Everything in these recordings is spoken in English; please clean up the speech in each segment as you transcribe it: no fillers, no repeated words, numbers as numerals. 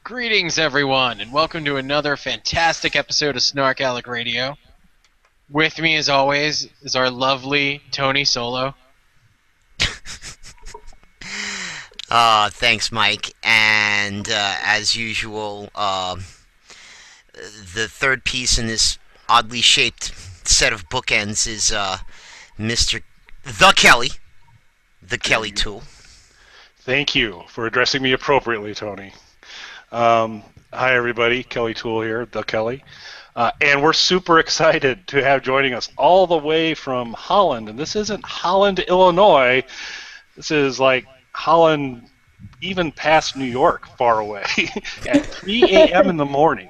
Greetings, everyone, and welcome to another fantastic episode of SnarkAlec Radio. With me, as always, is our lovely Tony Solo. Thanks, Mike. And as usual, the third piece in this oddly shaped set of bookends is Mr. The Kelly, the Kelly Tool. Thank you for addressing me appropriately, Tony. Hi, everybody. Kelly Tool here, the Kelly. And we're super excited to have joining us all the way from Holland. And this isn't Holland, Illinois. This is like Holland, even past New York, far away, at 3 a.m. in the morning.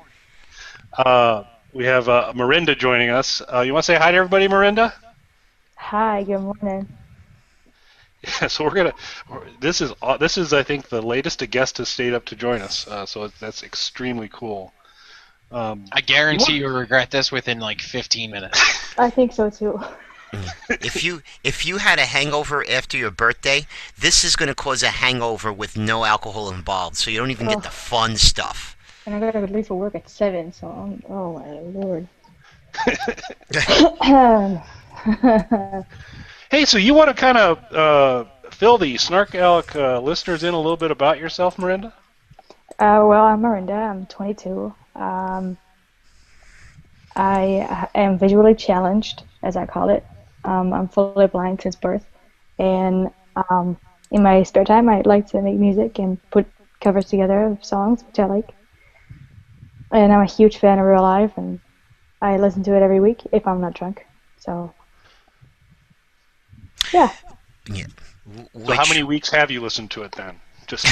We have Marinda joining us. You want to say hi to everybody, Marinda? Hi, good morning. Yeah, so we're gonna. This is I think the latest a guest has stayed up to join us. So that's extremely cool. I guarantee you'll regret this within like 15 minutes. I think so too. If you had a hangover after your birthday, this is going to cause a hangover with no alcohol involved, so you don't even get the fun stuff. And I gotta leave for work at 7, so oh my lord. Hey, so you want to kind of fill the SnarkAlec listeners in a little bit about yourself, Marinda? Well, I'm Marinda. I'm 22. I am visually challenged, as I call it. I'm fully blind since birth, and in my spare time, I like to make music and put covers together of songs, which I like. And I'm a huge fan of Real Life, and I listen to it every week if I'm not drunk. So. Yeah. So how many weeks have you listened to it then? Just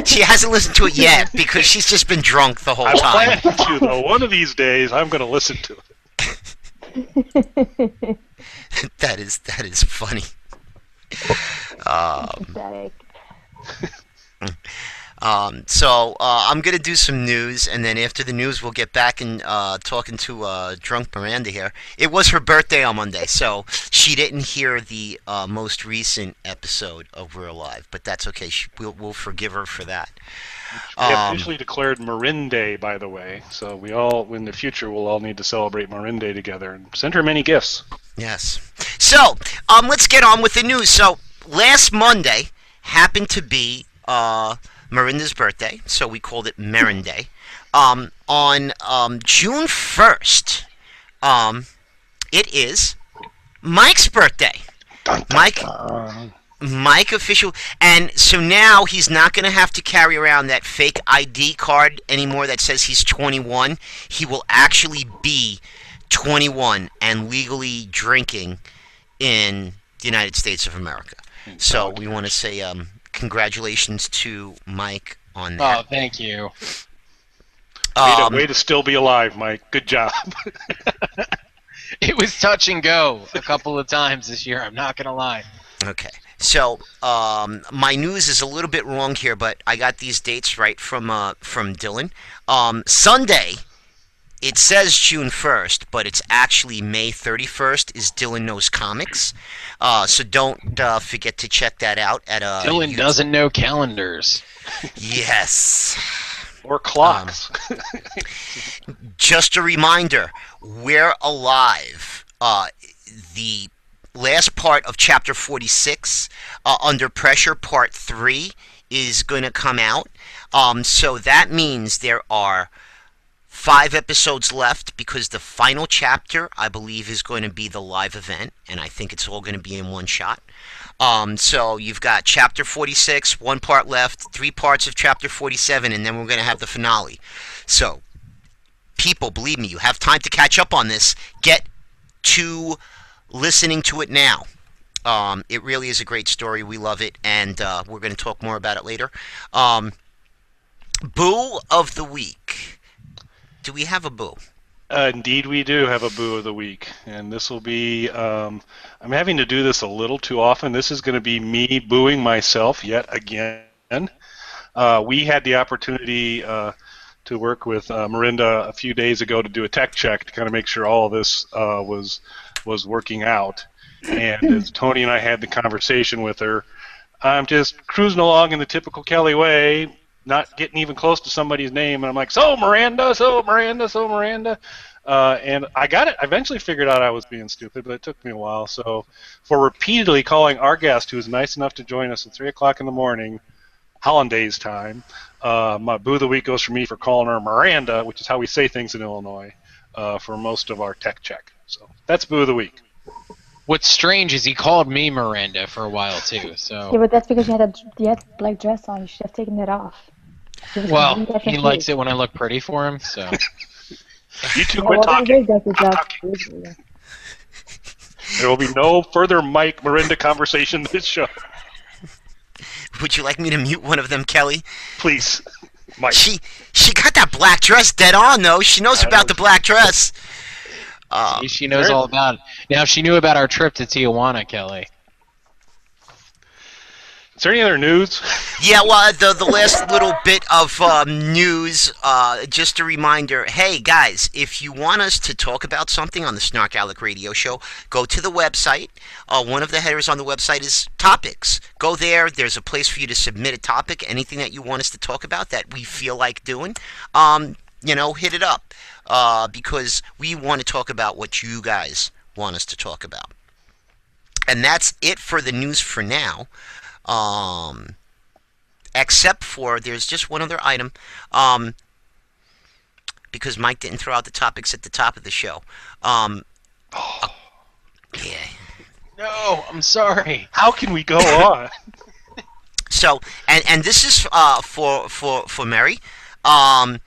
she hasn't listened to it yet because she's just been drunk the whole time. I plan to, though. One of these days, I'm going to listen to it. That is funny. So I'm going to do some news, and then after the news, we'll get back and talking to drunk Miranda here. It was her birthday on Monday, so she didn't hear the most recent episode of We're Alive, but that's okay. We'll forgive her for that. We officially declared Marin Day, by the way, so we all, in the future, will all need to celebrate Marin Day together and send her many gifts. Yes. So let's get on with the news. So last Monday happened to be Marinda's birthday, so we called it Marin Day. On June 1st, it is Mike's birthday. Mike official, and so now he's not going to have to carry around that fake ID card anymore that says he's 21. He will actually be 21 and legally drinking in the United States of America. So we want to say congratulations to Mike on that. Oh, thank you. Way to still be alive, Mike. Good job. It was touch and go a couple of times this year, I'm not going to lie. Okay. So my news is a little bit wrong here, but I got these dates right from Dylan. Sunday, it says June 1st, but it's actually May 31st is Dylan Knows Comics. So don't forget to check that out at Dylan doesn't know calendars. Yes. Or clocks. Just a reminder, We're Alive. The last part of Chapter 46, Under Pressure, Part 3, is going to come out. So that means there are 5 episodes left because the final chapter, I believe, is going to be the live event, and I think it's all going to be in one shot. So you've got Chapter 46, 1 part left, 3 parts of Chapter 47, and then we're going to have the finale. So, people, believe me, you have time to catch up on this. Get to listening to it now. It really is a great story. We love it, and we're going to talk more about it later. Boo of the Week. Do we have a boo? Indeed, we do have a boo of the week, and this will be. I'm having to do this a little too often. This is going to be me booing myself yet again. We had the opportunity to work with Marinda a few days ago to do a tech check to kind of make sure all of this was working out. And as Tony and I had the conversation with her, I'm just cruising along in the typical Kelly way, not getting even close to somebody's name, and I'm like, so Miranda, so Miranda, so Miranda. And I got it. I eventually figured out I was being stupid, but it took me a while. So for repeatedly calling our guest, who was nice enough to join us at 3 o'clock in the morning, Hollandaise time, my Boo of the Week goes for me for calling her Miranda, which is how we say things in Illinois, for most of our tech check. So that's Boo of the Week. What's strange is he called me Miranda for a while too. Yeah, So, but that's because you had black dress on. You should have taken that off. It was well, completely he different likes face. it when I look pretty for him. So, You two Yeah, quit well, talking. that does the job. There will be no further Mike Miranda conversation this show. Would you like me to mute one of them, Kelly? Please, Mike. She got that black dress dead on, though. She knows I about know. the black dress. see, she knows all about it. Now, if she knew about our trip to Tijuana, Kelly. Is there any other news? Yeah, well, the last little bit of news, just a reminder. Hey, guys, if you want us to talk about something on the Snark Alec Radio Show, go to the website. One of the headers on the website is topics. Go there. There's a place for you to submit a topic, anything that you want us to talk about that we feel like doing. Hit it up because we want to talk about what you guys want us to talk about. And that's it for the news for now. Except for there's just one other item, because Mike didn't throw out the topics at the top of the show. Yeah. No, I'm sorry. How can we go on? So, and this is for Mary. About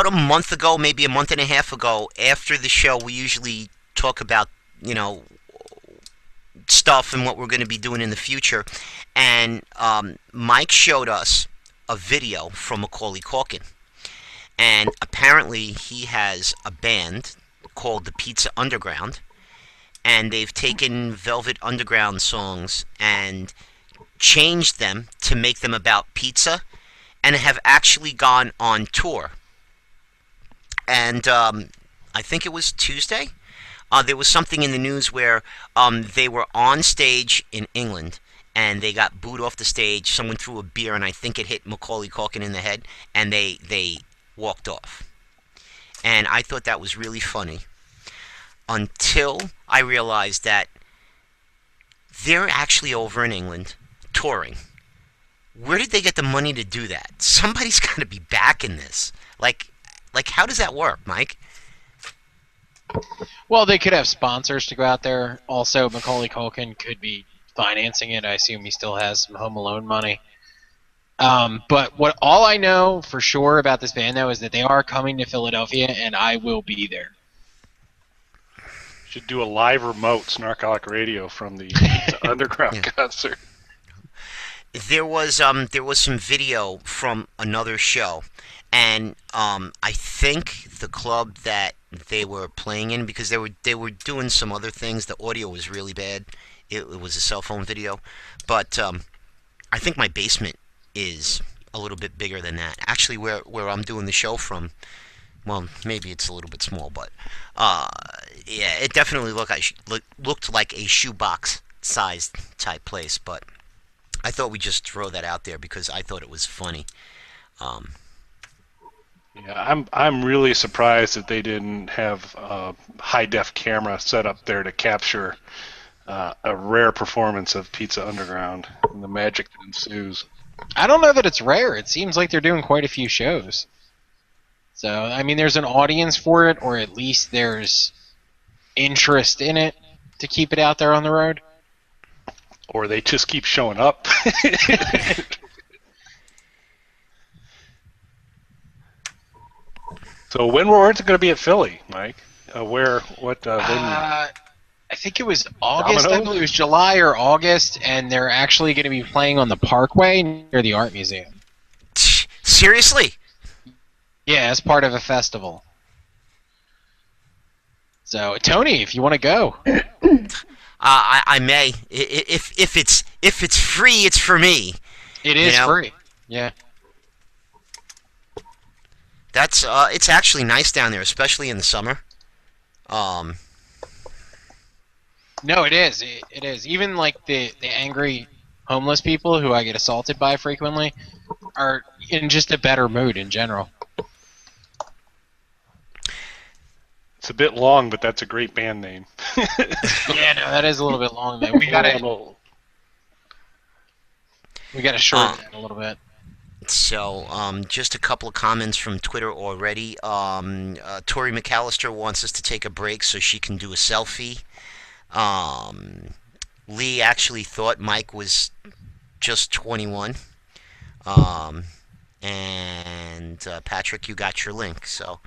a month ago, maybe a month and a half ago, after the show, we usually talk about stuff and what we're going to be doing in the future. And Mike showed us a video from Macaulay Culkin. And apparently he has a band called the Pizza Underground. And they've taken Velvet Underground songs and changed them to make them about pizza. And have actually gone on tour. And I think it was Tuesday. There was something in the news where they were on stage in England and they got booed off the stage. Someone threw a beer and I think it hit Macaulay Culkin in the head and they walked off. And I thought that was really funny until I realized that they're actually over in England touring. Where did they get the money to do that? Somebody's got to be backing this. Like how does that work, Mike? Well, they could have sponsors to go out there. Also, Macaulay Culkin could be financing it. I assume he still has some Home Alone money. But all I know for sure about this band, though, is that they are coming to Philadelphia, and I will be there. Should do a live remote SnarkAlec Radio from the Pizza Underground concert. There was some video from another show, and I think the club that they were playing in, because they were doing some other things. The audio was really bad. It was a cell phone video, but I think my basement is a little bit bigger than that. Actually, where I'm doing the show from, well, maybe it's a little bit small, but yeah, it definitely looked like a shoebox sized type place. But I thought we'd just throw that out there because I thought it was funny. Yeah, I'm really surprised that they didn't have a high-def camera set up there to capture a rare performance of Pizza Underground and the magic that ensues. I don't know that it's rare. It seems like they're doing quite a few shows. So, I mean, there's an audience for it, or at least there's interest in it to keep it out there on the road. Or they just keep showing up. So when's it going to be at Philly, Mike? When? I think it was August. Domino's? I believe it was July or August, and they're actually going to be playing on the Parkway near the Art Museum. Seriously? Yeah, as part of a festival. So, Tony, if you want to go. I may. If it's free, it's for me. It is free. Yeah. That's it's actually nice down there, especially in the summer. No, it is. It is. Even like the angry homeless people who I get assaulted by frequently, are in just a better mood in general. It's a bit long, but that's a great band name. Yeah, no, that is a little bit long, man. We gotta shorten that a little bit. So, just a couple of comments from Twitter already. Tori McAllister wants us to take a break so she can do a selfie. Lee actually thought Mike was just 21. And Patrick, you got your link. So,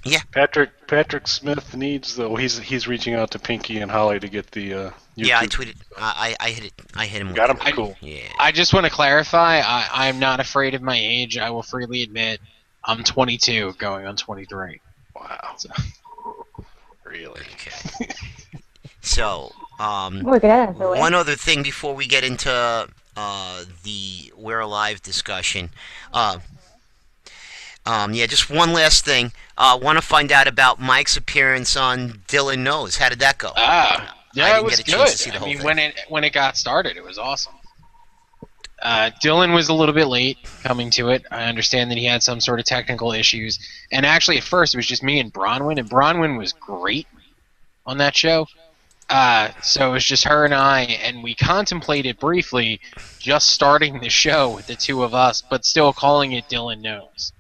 yeah. Patrick Smith needs though. He's reaching out to Pinky and Holly to get the YouTube. Yeah, I tweeted. I hit it. I hit him. Got him. With Cool. Yeah. I just want to clarify. I'm not afraid of my age. I will freely admit I'm 22, going on 23. Wow. So. Really? Okay. So, way. one other thing before we get into the We're Alive discussion. Yeah, just one last thing. Want to find out about Mike's appearance on Dylan Knows. How did that go? Yeah, it was get a chance to see good. the I mean, whole when it got started, it was awesome. Dylan was a little bit late coming to it. I understand that he had some sort of technical issues. And actually, at first, it was just me and Bronwyn, and Bronwyn was great on that show. So it was just her and I, and we contemplated briefly just starting the show with the two of us, but still calling it Dylan Knows.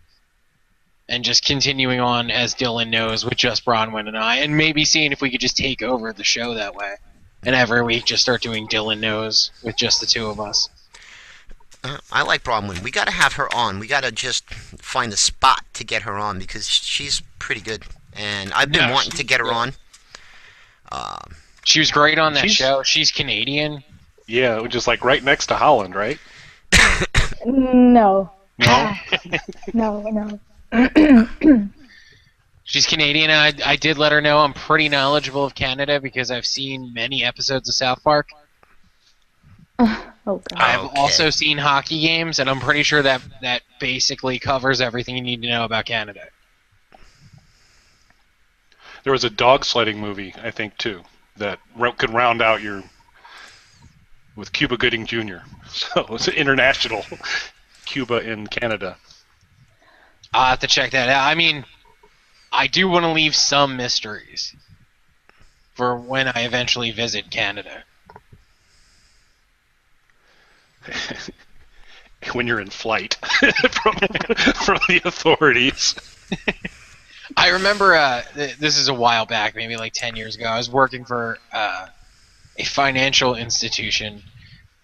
And just continuing on as Dylan Knows with just Bronwyn and I, and maybe seeing if we could just take over the show that way. And every week just start doing Dylan Knows with just the two of us. I like Bronwyn. We got to have her on. We got to just find a spot to get her on because she's pretty good. And I've been wanting to get her on. She was great on that show. She's Canadian. Yeah, just like right next to Holland, right? No. No? No. She's Canadian, and I did let her know I'm pretty knowledgeable of Canada because I've seen many episodes of South Park. Oh, God. I've also seen hockey games, and I'm pretty sure that basically covers everything you need to know about Canada. There was a dog sledding movie, I think, too, that could round out your... with Cuba Gooding Jr. So it's international. Cuba in Canada. I'll have to check that out. I mean, I do want to leave some mysteries for when I eventually visit Canada. When you're in flight from the authorities. I remember, this is a while back, maybe like 10 years ago, I was working for a financial institution,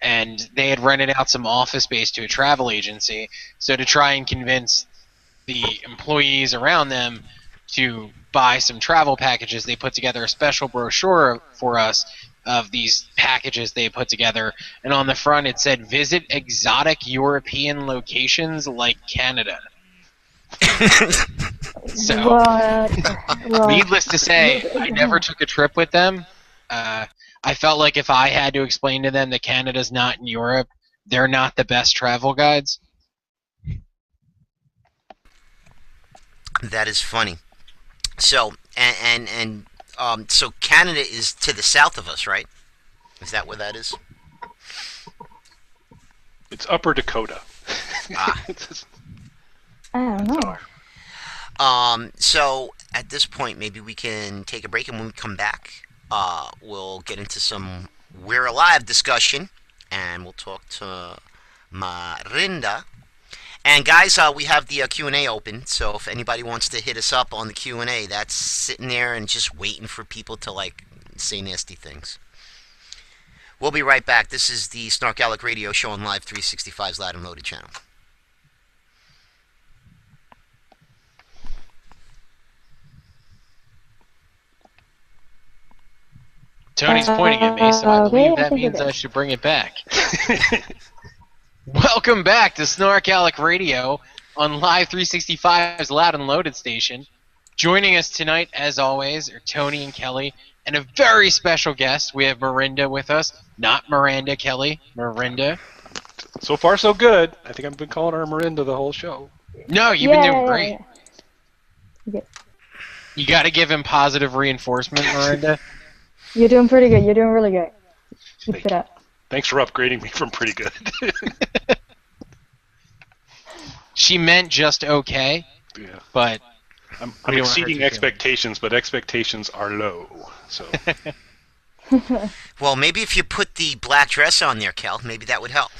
and they had rented out some office space to a travel agency, so to try and convince the employees around them to buy some travel packages, they put together a special brochure for us of these packages they put together, and on the front it said, visit exotic European locations like Canada. So, needless to say, I never took a trip with them. I felt like if I had to explain to them that Canada's not in Europe, they're not the best travel guides. That is funny. So, so Canada is to the south of us, right? Is that where that is? It's Upper Dakota. I don't know. So at this point, maybe we can take a break, and when we come back, we'll get into some We're Alive discussion, and we'll talk to Marinda. And guys, we have the Q&A open, so if anybody wants to hit us up on the Q&A, that's sitting there and just waiting for people to, like, say nasty things. We'll be right back. This is the SnarkAlec Radio Show on Live 365's Loud and Loaded channel. Tony's pointing at me, so I believe that means I should bring it back. Welcome back to SnarkAlec Radio on Live 365's Loud and Loaded station. Joining us tonight, as always, are Tony and Kelly, and a very special guest. We have Marinda with us. Not Miranda Kelly, Marinda. So far, so good. I think I've been calling her Marinda the whole show. No, you've been doing great. Yeah. You got to give him positive reinforcement, Marinda. You're doing pretty good. You're doing really good. Keep it up. Thanks for upgrading me from pretty good. She meant just okay, Yeah. but I'm we don't wanna hurt exceeding your expectations, but expectations are low. So Well, maybe if you put the black dress on there, Kel, maybe that would help.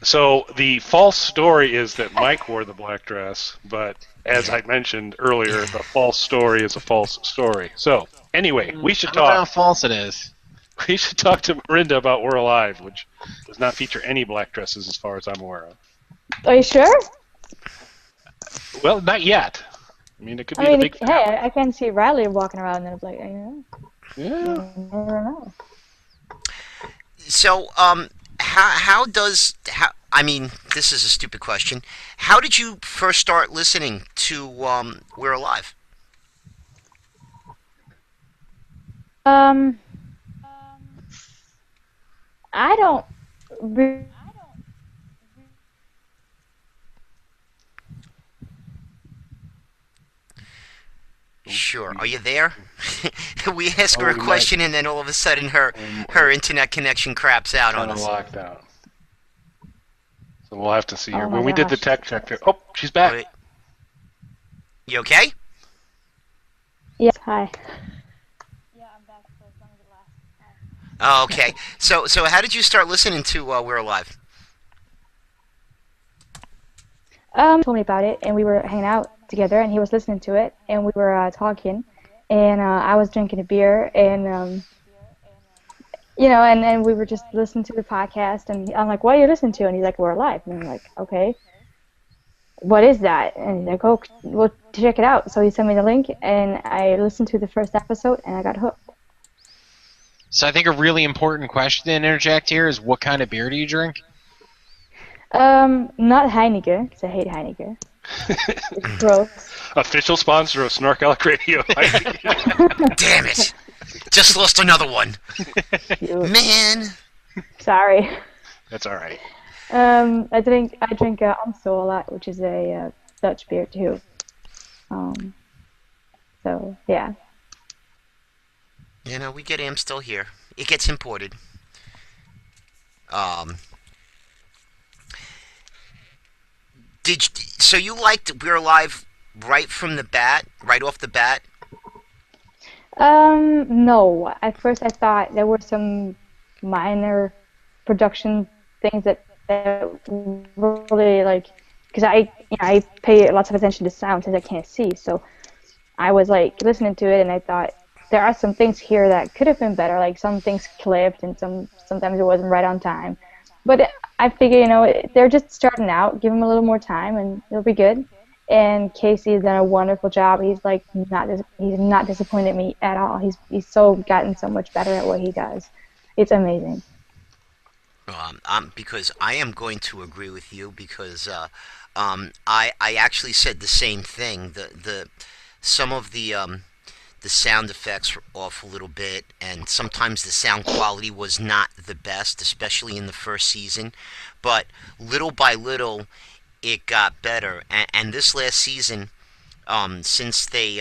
so the false story is that Mike wore the black dress, but as I mentioned earlier, the false story is a false story. So anyway, we I should don't know how talk. false it is. We should talk to Marinda about We're Alive, which does not feature any black dresses as far as I'm aware of. Are you sure? Well, not yet. I mean, it could be I mean, the big hey, finale. I can see Riley walking around and it's like, Yeah. you never know. So, I mean, this is a stupid question. How did you first start listening to We're Alive? Um, I don't. Re- Sure. Are you there? We ask her Oh, a we question, and then all of a sudden her internet connection craps out on Kind of us. locked out. So we'll have to see Oh her. my When we did the gosh. tech check there. Oh, she's back. Wait. You okay? yes. Hi. Oh, okay. So how did you start listening to We're Alive? Told me about it, and we were hanging out together, and he was listening to it, and we were talking, and I was drinking a beer, and and we were just listening to the podcast, and I'm like, "What are you listening to?" And he's like, "We're Alive," and I'm like, "Okay, what is that?" And he's like, "Oh, well, check it out." So he sent me the link, and I listened to the first episode, and I got hooked. So I think a really important question to interject here is, what kind of beer do you drink? Not Heineken, because I hate Heineken. It's gross. Official sponsor of SnarkAlec Radio. Damn it! Just lost another one. Shoot. Man. Sorry. That's all right. I drink Amstel a lot, which is a Dutch beer too. So yeah. You know, we get Amstel here. It gets imported. So you liked We're Alive right from the bat, right off the bat? No. At first, I thought there were some minor production things that really like, because I pay lots of attention to sound since I can't see, so I was like listening to it and I thought there are some things here that could have been better, like some things clipped and sometimes it wasn't right on time. But I figure, they're just starting out, give them a little more time and it'll be good. And Casey's done a wonderful job. He's like he's not disappointed me at all. He's so gotten so much better at what he does. It's amazing. Because I am going to agree with you because I actually said the same thing. Some of the sound effects were off a little bit, and sometimes the sound quality was not the best, especially in the first season. But little by little, it got better. And this last season, since they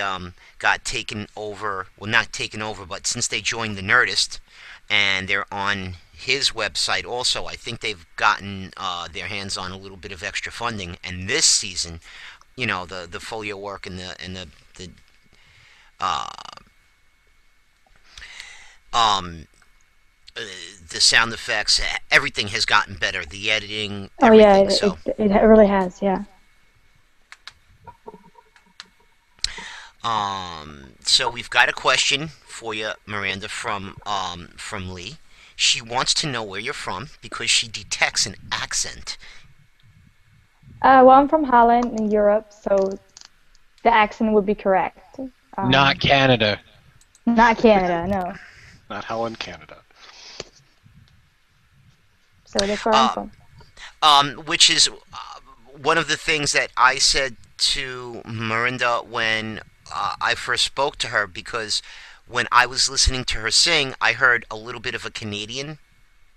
got taken over, well, not taken over, but since they joined the Nerdist, and they're on his website also, I think they've gotten their hands on a little bit of extra funding. And this season, the folio work and uh, the sound effects, everything has gotten better. The editing, Oh yeah, everything. it really has, yeah. So we've got a question for you, Miranda, from Lee. She wants to know where you're from because she detects an accent. Well, I'm from Holland in Europe, so the accent would be correct. Not Canada. Not Canada, no. Not Holland, Canada. So that's where I'm from. Which is one of the things that I said to Miranda when I first spoke to her, because when I was listening to her sing, I heard a little bit of a Canadian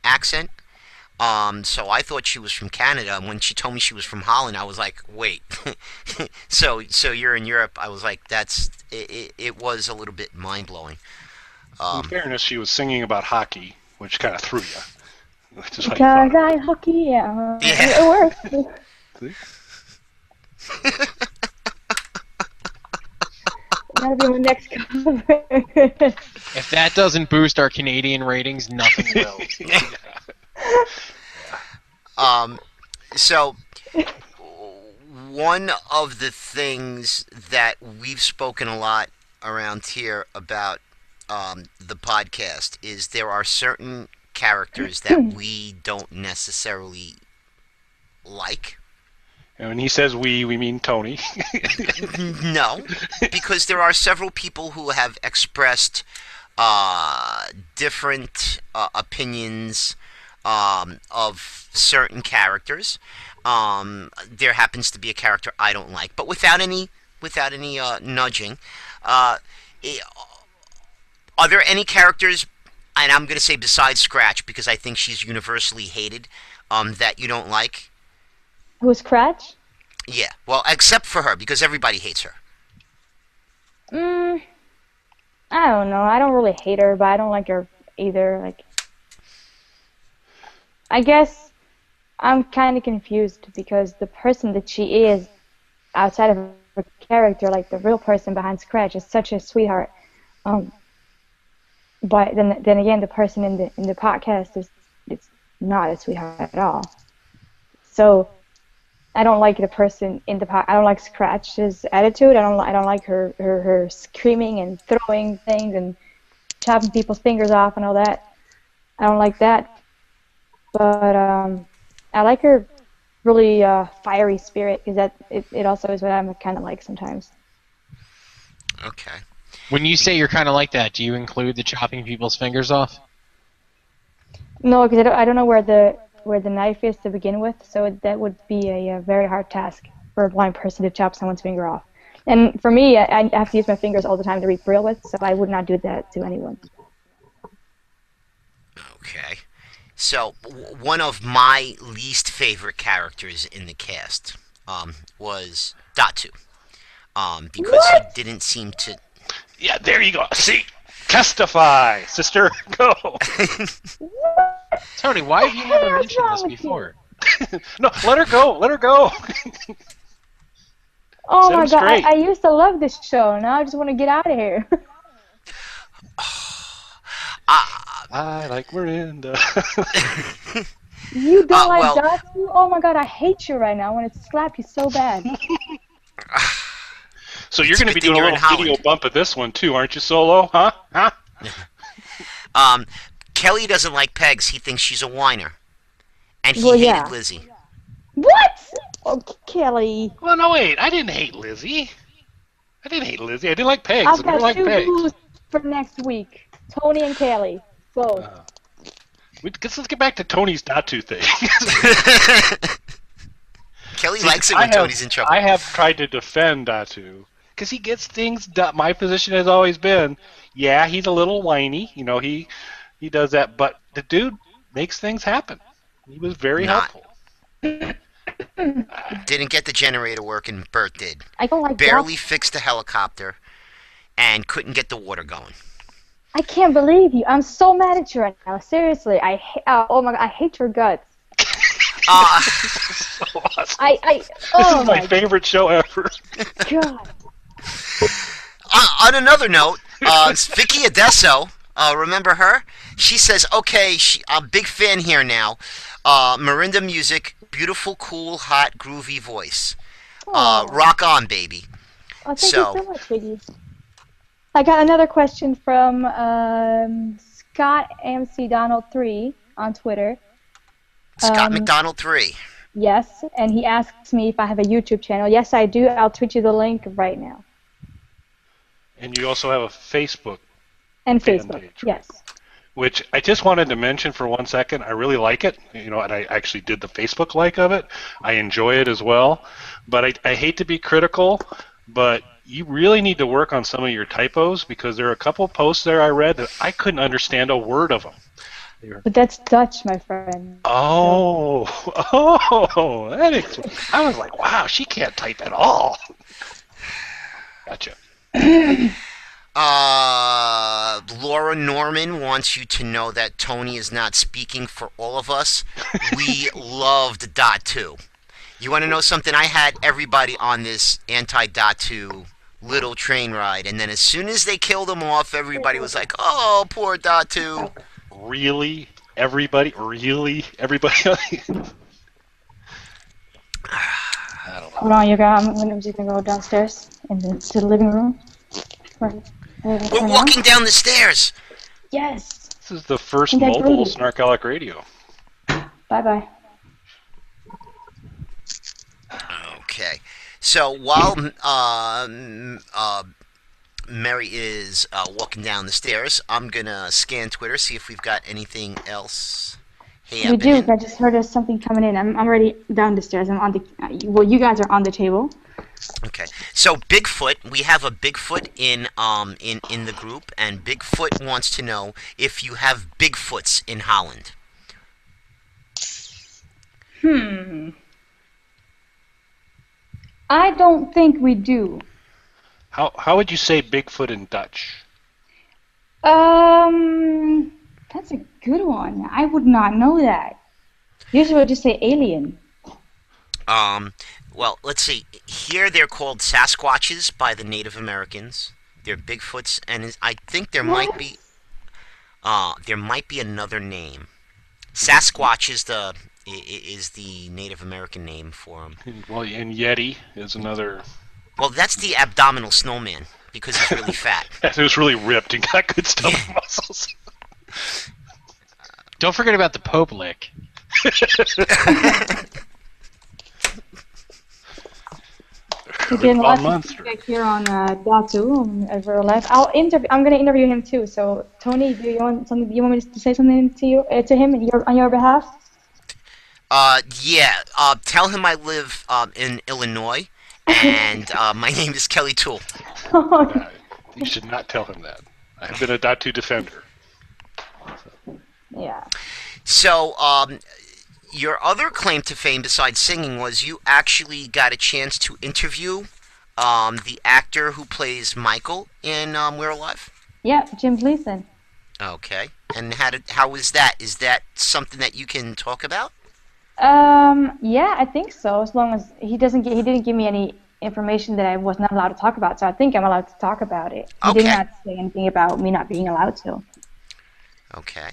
accent. So I thought she was from Canada, and when she told me she was from Holland, I was like, wait. so you're in Europe. I was like, it was a little bit mind-blowing. In fairness, she was singing about hockey, which kind of threw you. Which is why you Because thought I hockey, yeah. Yeah. It works. See? That'll be my next cover. If that doesn't boost our Canadian ratings, nothing will. So one of the things that we've spoken a lot around here about the podcast is there are certain characters that we don't necessarily like. And when he says we mean Tony. No, because there are several people who have expressed different opinions of certain characters. There happens to be a character I don't like, but without any nudging. Eh, are there any characters, and I'm going to say besides Scratch, because I think she's universally hated, that you don't like? Who's Cratch? Yeah, well, except for her, because everybody hates her. I don't know. I don't really hate her, but I don't like her either. Like, I guess I'm kind of confused because the person that she is outside of her character, like the real person behind Scratch, is such a sweetheart. But then again, the person in the podcast is not a sweetheart at all. So I don't like the person in the I don't like Scratch's attitude. I don't like her screaming and throwing things and chopping people's fingers off and all that. I don't like that. But I like her really fiery spirit because it also is what I'm kind of like sometimes. Okay. When you say you're kind of like that, do you include the chopping people's fingers off? No, because I don't know where the knife is to begin with, so that would be a very hard task for a blind person to chop someone's finger off. And for me, I have to use my fingers all the time to read Braille with, so I would not do that to anyone. Okay. So, one of my least favorite characters in the cast was Datu. Because he didn't seem to... Yeah, there you go. See? Testify, sister. Go. Tony, why have you never What's mentioned wrong this with you? before? No, let her go. Let her go. Oh Set my him god, straight. I used to love this show. Now I just want to get out of here. I like Marinda. You don't like well- Datu? Oh my god, I hate you right now. I want to slap you so bad. So you're It's a going to be good thing doing a you're in little video Holland. bump of this one too, aren't you, Solo? Huh? Kelly doesn't like Pegs. He thinks she's a whiner. And he Well, hated yeah. Lizzie. What? Oh, Kelly. Well, no, wait. I didn't hate Lizzie. I didn't like Pegs. I've I never got liked 2 Pegs. boosts for next week. Tony and Kelly. Both. Let's get back to Tony's Datu thing. Kelly See, likes it when Tony's in trouble. I have tried to defend Datu because he gets things done. My position has always been, yeah, he's a little whiny. You know, he does that, but the dude makes things happen. He was very Not. helpful. Didn't get the generator working. Bert did. I don't like Barely Datu. fixed the helicopter. And couldn't get the water going. I can't believe you. I'm so mad at you right now. Seriously. Oh my god, I hate your guts. So awesome. This Oh is my my favorite show ever. god. On another note, Vicky Adesso, remember her? She says, okay, I'm a big fan here now. Marinda music, beautiful, cool, hot, groovy voice. Rock on, baby. Oh, thank you so much, Biggie. I got another question from Scott MC Donald 3 on Twitter. Scott McDonald 3. Yes, and he asks me if I have a YouTube channel. Yes, I do. I'll tweet you the link right now. And you also have a Facebook And fan Facebook. page, right? Yes. Which I just wanted to mention for 1 second. I really like it, and I actually did the Facebook like of it. I enjoy it as well, but I hate to be critical, but you really need to work on some of your typos because there are a couple posts there I read that I couldn't understand a word of them. But that's Dutch, my friend. I was like, wow, she can't type at all. Gotcha. Laura Norman wants you to know that Tony is not speaking for all of us. We loved Dot 2. You want to know something? I had everybody on this anti-Dot 2 little train ride, and then as soon as they killed him off, everybody was like, oh, poor Dot 2. Really? Everybody? Really? Everybody? I don't know. Hold on, you guys. I'm just gonna go downstairs to the living room. Right. We're walking down the stairs. Yes. This is the first Isn't that mobile groovy? SnarkAlec radio. Bye bye. Okay. So while Mary is walking down the stairs, I'm gonna scan Twitter, see if we've got anything else We do. happening. I just heard there's something coming in. I'm already down the stairs. I'm on the. Well, you guys are on the table. Okay. So Bigfoot, we have a Bigfoot in the group, and Bigfoot wants to know if you have Bigfoots in Holland. I don't think we do. How would you say Bigfoot in Dutch? That's a good one. I would not know that. Usually I just say alien. Well, let's see. Here they're called Sasquatches by the Native Americans. They're Bigfoots, and I think there might be another name. Sasquatch is the Native American name for them. Well, and Yeti is another. Well, that's the abdominal snowman because he's really fat. It was really ripped and got good stomach muscles. Don't forget about the Pope lick. We're getting lots of monster. feedback here on Datu and real life. I'm going to interview him too. So Tony, do you want something? You want me to say something to you to him on your behalf? Yeah. Tell him I live in Illinois, and my name is Kelly Toole. You should not tell him that. I've been a Datu defender. Yeah. So, your other claim to fame besides singing was you actually got a chance to interview the actor who plays Michael in We're Alive. Yeah, Jim Gleason. Okay. And how was that? Is that something that you can talk about? Yeah, I think so. As long as he didn't give me any information that I was not allowed to talk about. So I think I'm allowed to talk about it. He did Okay. not say anything about me not being allowed to. Okay.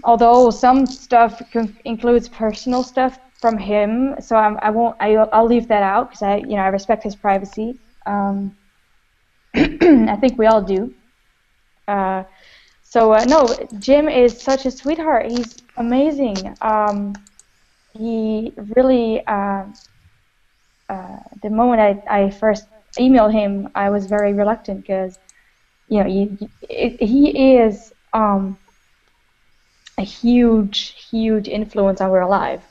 Although some stuff includes personal stuff from him, so I'll leave that out because I respect his privacy. I think we all do. No, Jim is such a sweetheart. He's amazing. He really, the moment I first emailed him, I was very reluctant because, he is a huge influence on We're Alive.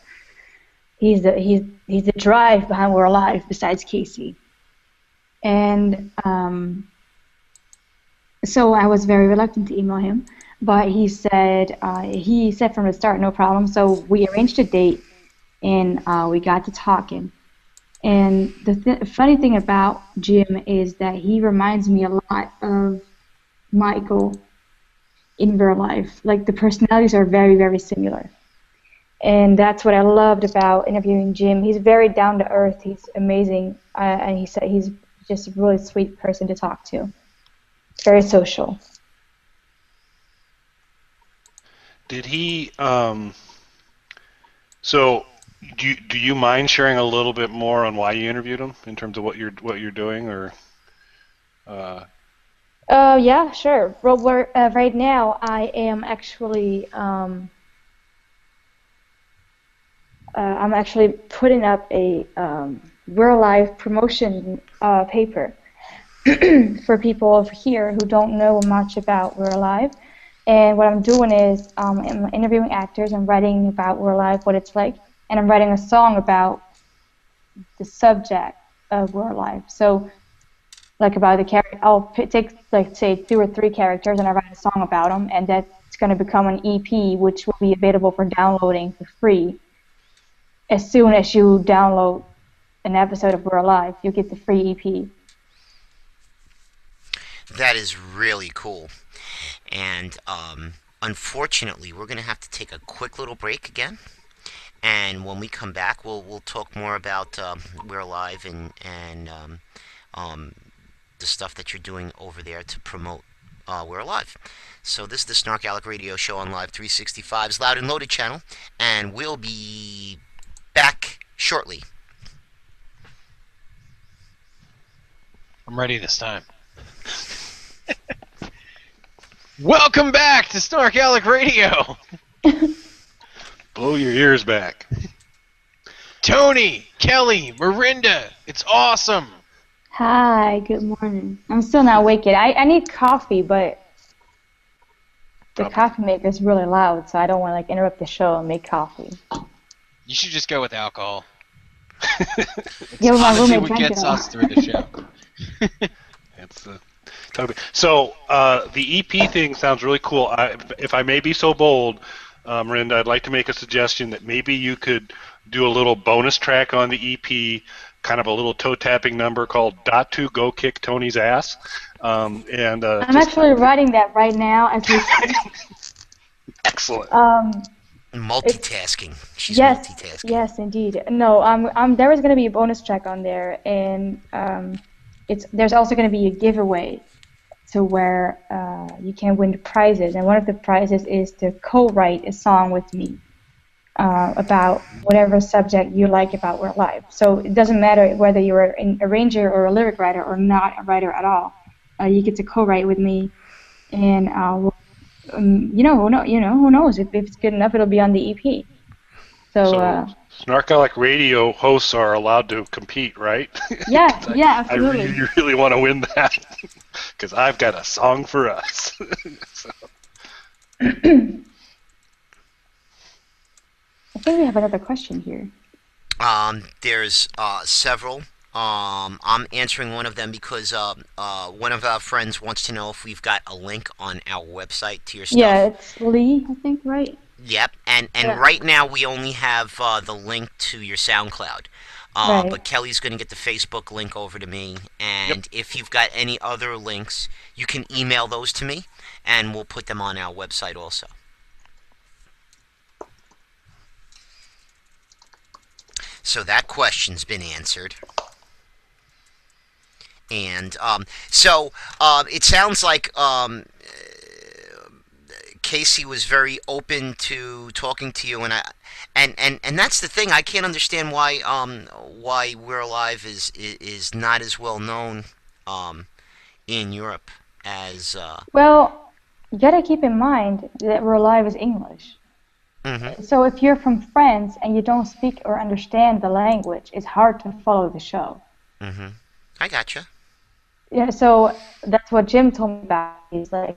He's the drive behind We're Alive besides Casey. And so I was very reluctant to email him, but he said from the start, no problem. So we arranged a date, and we got to talking. And the funny thing about Jim is that he reminds me a lot of Michael in real life. Like, the personalities are very, very similar. And that's what I loved about interviewing Jim. He's very down to earth. He's amazing. And he said he's just a really sweet person to talk to. Very social. Did he? So, do you mind sharing a little bit more on why you interviewed him in terms of what you're doing, or? Yeah, sure. Well, right now I am actually I'm actually putting up a We're Alive promotion paper for people over here who don't know much about We're Alive. And what I'm doing is I'm interviewing actors and writing about We're Alive, what it's like, and I'm writing a song about the subject of We're Alive. So, like, about the character, I'll take, like, say 2 or 3 characters and I write a song about them, and that's going to become an EP, which will be available for downloading for free. As soon as you download an episode of We're Alive, you get the free EP. That is really cool. And unfortunately, we're going to have to take a quick little break again. And when we come back, we'll talk more about We're Alive and um, the stuff that you're doing over there to promote We're Alive. So this is the Snark Alec Radio Show on Live 365's Loud and Loaded channel, and we'll be back shortly. I'm ready this time. Welcome back to Snark Alec Radio. Blow your ears back. Tony, Kelly, Marinda, it's awesome. Hi, good morning. I'm still not awake yet. I need coffee, but the coffee maker is really loud, so I don't want to like interrupt the show and make coffee. You should just go with alcohol. Yeah, my Honestly, roommate what drank gets it all. us through the show. It's so the EP thing sounds really cool. If I may be so bold, Marinda, I'd like to make a suggestion that maybe you could do a little bonus track on the EP, kind of a little toe tapping number called "Dot to Go Kick Tony's Ass." I'm actually writing that right now as we speak. Excellent. Multitasking. She's Yes, multitasking. yes, indeed. No, there is going to be a bonus track on there, and there's also going to be a giveaway to where you can win prizes, and one of the prizes is to co-write a song with me about whatever subject you like about We're Live. So it doesn't matter whether you're a arranger or a lyric writer or not a writer at all. You get to co-write with me, and who knows? If it's good enough, it'll be on the EP. So SnarkAlec Radio hosts are allowed to compete, right? yeah, absolutely. I really want to win that because I've got a song for us. So. I think we have another question here. There's several. I'm answering one of them because one of our friends wants to know if we've got a link on our website to your stuff. Yeah, it's Lee, I think, right? Yep, and Yeah. right now we only have the link to your SoundCloud. Right. But Kelly's going to get the Facebook link over to me, and if you've got any other links, you can email those to me, and we'll put them on our website also. So that question's been answered. And it sounds like Casey was very open to talking to you, and that's the thing. I can't understand why We're Alive is not as well known in Europe as. Well, you gotta keep in mind that We're Alive is English. Mm-hmm. So if you're from France and you don't speak or understand the language, it's hard to follow the show. Mm-hmm. I gotcha. Yeah, so that's what Jim told me about. He's like,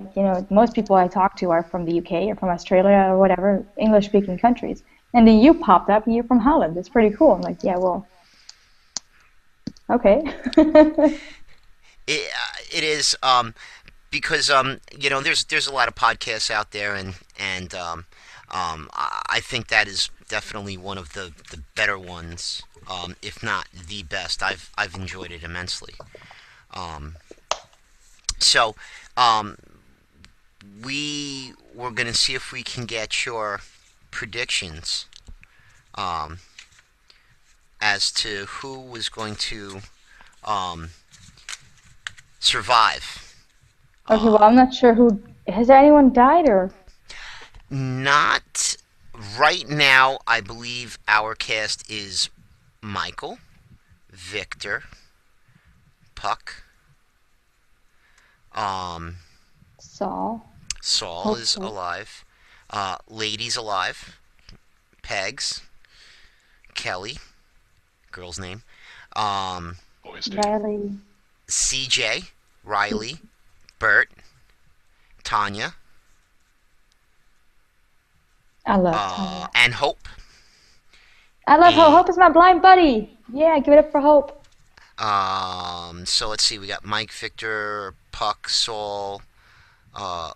most people I talk to are from the UK or from Australia or whatever, English-speaking countries. And then you popped up and you're from Holland. It's pretty cool. I'm like, yeah, well, okay. It is because there's a lot of podcasts out there, and I think that is definitely one of the better ones, if not the best. I've enjoyed it immensely. So we were going to see if we can get your predictions as to who was going to survive. Okay, well, I'm not sure who. Has anyone died or? Not right now. I believe our cast is Michael, Victor, Puck. Saul. Saul is alive. Lady's alive. Pegs. Kelly. Girl's name. Boys name. Riley. CJ. Riley. Bert. Tanya. I love Tanya. And Hope. I love Hope. Hope is my blind buddy. Yeah, give it up for Hope. So let's see. We got Mike, Victor, Puck, Saul,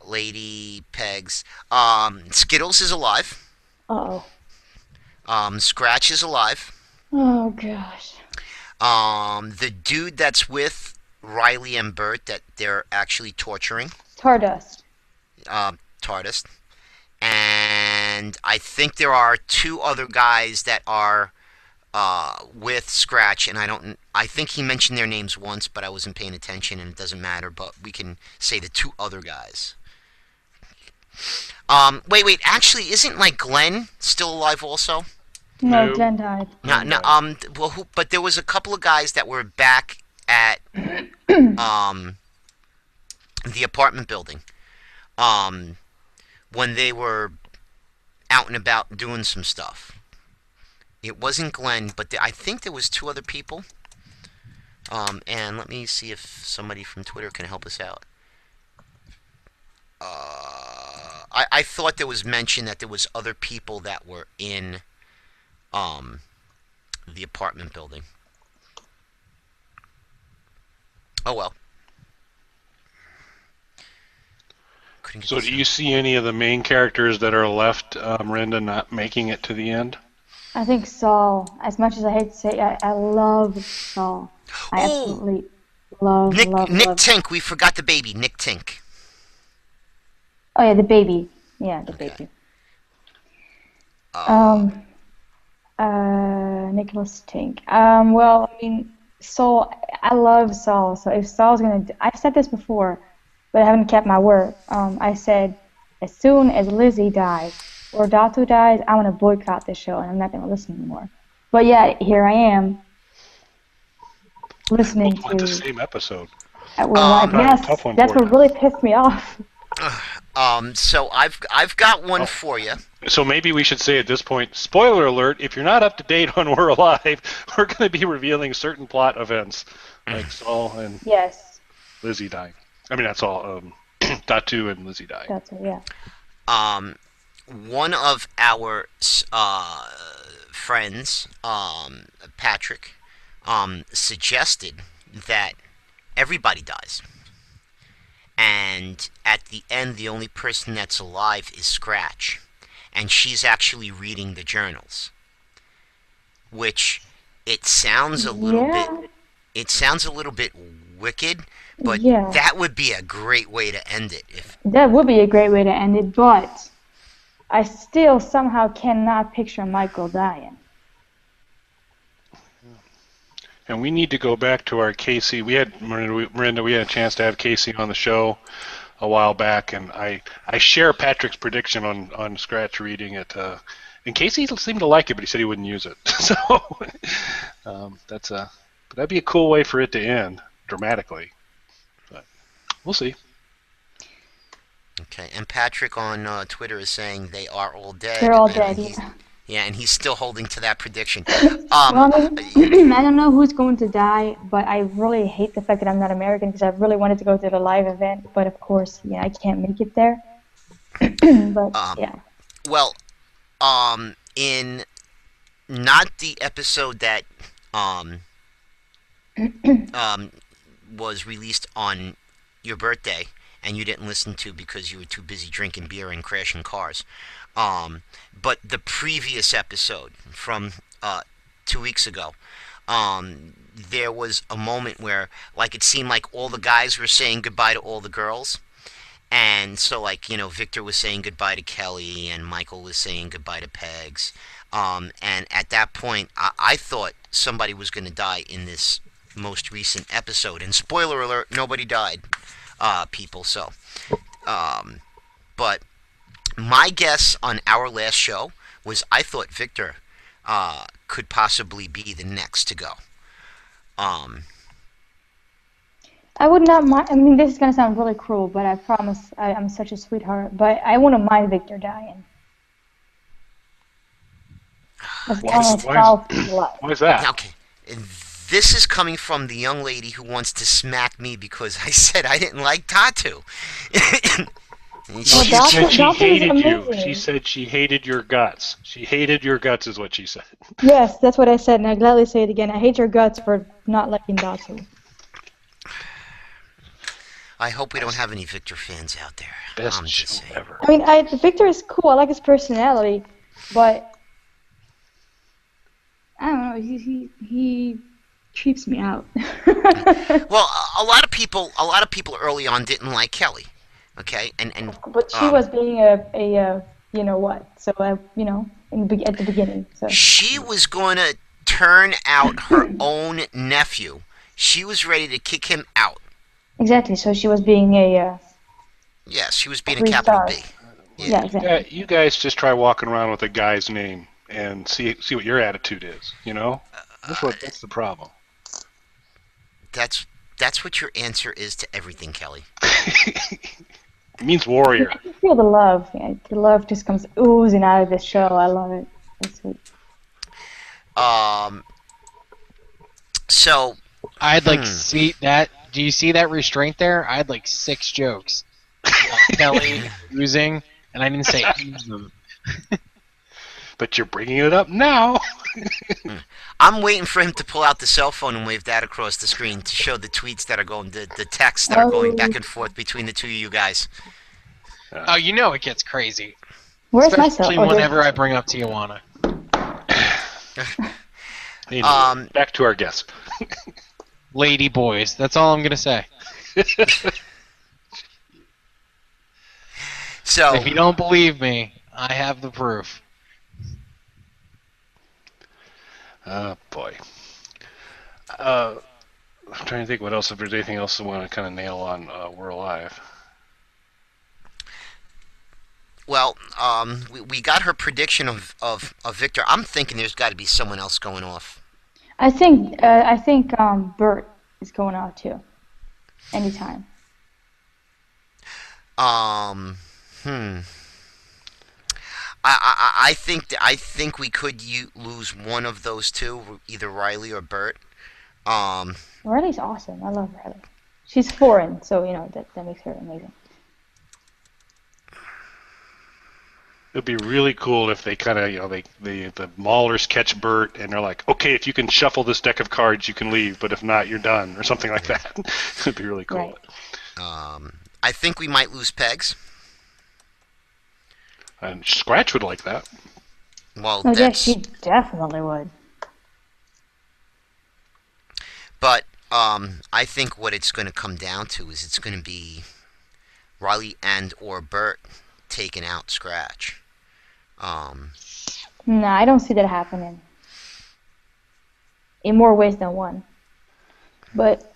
Lady, Pegs. Skittles is alive. Uh-oh. Scratch is alive. Oh, gosh. The dude that's with Riley and Bert that they're actually torturing Stardust. TARDIS, and I think there are 2 other guys that are with Scratch, and I think he mentioned their names once, but I wasn't paying attention, and it doesn't matter. But we can say the 2 other guys. Wait. Actually, isn't like Glenn still alive also? No, No. Glenn died. No. Well, but there was a couple of guys that were back at the apartment building when they were out and about doing some stuff. It wasn't Glenn, but I think there was 2 other people. And let me see if somebody from Twitter can help us out. I thought there was mention that there was other people that were in the apartment building. Oh well. So do you see any of the main characters that are left, Marinda, not making it to the end? I think Saul. As much as I hate to say it, I love Saul. I absolutely love Nick love. Tink. We forgot the baby, Nick Tink. Oh yeah, the baby. Yeah, the baby. Nicholas Tink. Well, I mean, Saul. I love Saul. So if Saul's gonna, I've said this before, but I haven't kept my word. I said, as soon as Lizzie dies or Datu dies, I'm gonna boycott this show and I'm not gonna listen anymore. But yeah, here I am, listening With the to. same episode. Yes, tough one that's for what you. really pissed me off. So I've got one for you. So maybe we should say at this point, spoiler alert, if you're not up to date on We're Alive, we're going to be revealing certain plot events, like Saul and Yes, Lizzie dying. I mean, that's all. Datu and Lizzie dying. that's it. Yeah. One of our friends, Patrick, suggested that everybody dies. And at the end, the only person that's alive is Scratch. And she's actually reading the journals. Which, it sounds a little bit wicked, but Yeah. that would be a great way to end it. That would be a great way to end it, but I still somehow cannot picture Michael dying. And we need to go back to our Casey. We had Marinda. We had a chance to have Casey on the show a while back, and I share Patrick's prediction on Scratch reading it. And Casey seemed to like it, but he said he wouldn't use it. So that'd be a cool way for it to end dramatically. But we'll see. Okay, and Patrick on Twitter is saying they are all dead. They're all and dead. he's- Yeah, and he's still holding to that prediction. Well, I mean, I don't know who's going to die, but I really hate the fact that I'm not American because I really wanted to go to the live event, but of course, yeah, I can't make it there. But yeah. Well, in not the episode that was released on your birthday and you didn't listen to because you were too busy drinking beer and crashing cars. But the previous episode from 2 weeks ago, there was a moment where, like, it seemed like all the guys were saying goodbye to all the girls. And so, like, Victor was saying goodbye to Kelly, and Michael was saying goodbye to Pegs. And at that point, I thought somebody was going to die in this most recent episode. And spoiler alert, nobody died, people. So, but my guess on our last show was I thought Victor could possibly be the next to go. I would not mind. I mean, this is going to sound really cruel, but I promise I'm such a sweetheart. But I wouldn't mind Victor dying. As long as Saul's alive. Why is that? Okay, this is coming from the young lady who wants to smack me because I said I didn't like Tatu. No, Well, she Datu- said she Datu is hated you. amazing. She said she hated your guts. She hated your guts is what she said. Yes, that's what I said, and I gladly say it again. I hate your guts for not liking Datu. I hope we don't have any Victor fans out there. Best I'm just show saying. ever. I mean, Victor is cool. I like his personality, but I don't know. creeps me out. Well, a lot of people early on didn't like Kelly. Okay, and But she um, was being a you know what? So at the beginning. So she was going to turn out her own nephew. She was ready to kick him out. exactly. So she was being Yes, she was being a three capital stars. B. Yeah, Yeah. exactly. You guys just try walking around with a guy's name and see what your attitude is. You know, Uh, that's the problem. that's that's what your answer is to everything, Kelly. It means warrior. I can feel the love. Yeah, the love just comes oozing out of this show. I love it. It's sweet. Um. So, I'd like hmm. see that. Do you see that restraint there? I had like 6 jokes about Kelly oozing, and I didn't say any of them. But you're bringing it up now. I'm waiting for him to pull out the cell phone and wave that across the screen to show the tweets that are going, the texts that are going back Oh, and forth between the two of you guys. Oh, you know it gets crazy, where's my cell? especially Oh, there's whenever I bring up Tijuana. Anyway, back to our guest. Lady boys. That's all I'm gonna say. So, If you don't believe me, I have the proof. Boy. I'm trying to think what else, if there's anything else I want to kind of nail on We're Alive. well, we got her prediction of Victor. I'm thinking there's got to be someone else going off. I think Bert is going out too. Anytime. Um, hmm. I think we could lose one of those two, either Riley or Bert. Um, Riley's awesome. I love Riley. She's foreign, so that makes her amazing. It'd be really cool if they kind of, the Maulers catch Bert and they're like, okay, if you can shuffle this deck of cards, you can leave, but if not, you're done, or something like that. It'd be really cool. Right. I think we might lose Pegs. And Scratch would like that. Well, Oh yeah, that's she definitely would. but I think what it's going to come down to is it's going to be Riley and or Bert taking out Scratch. Um, No, I don't see that happening. In more ways than one. But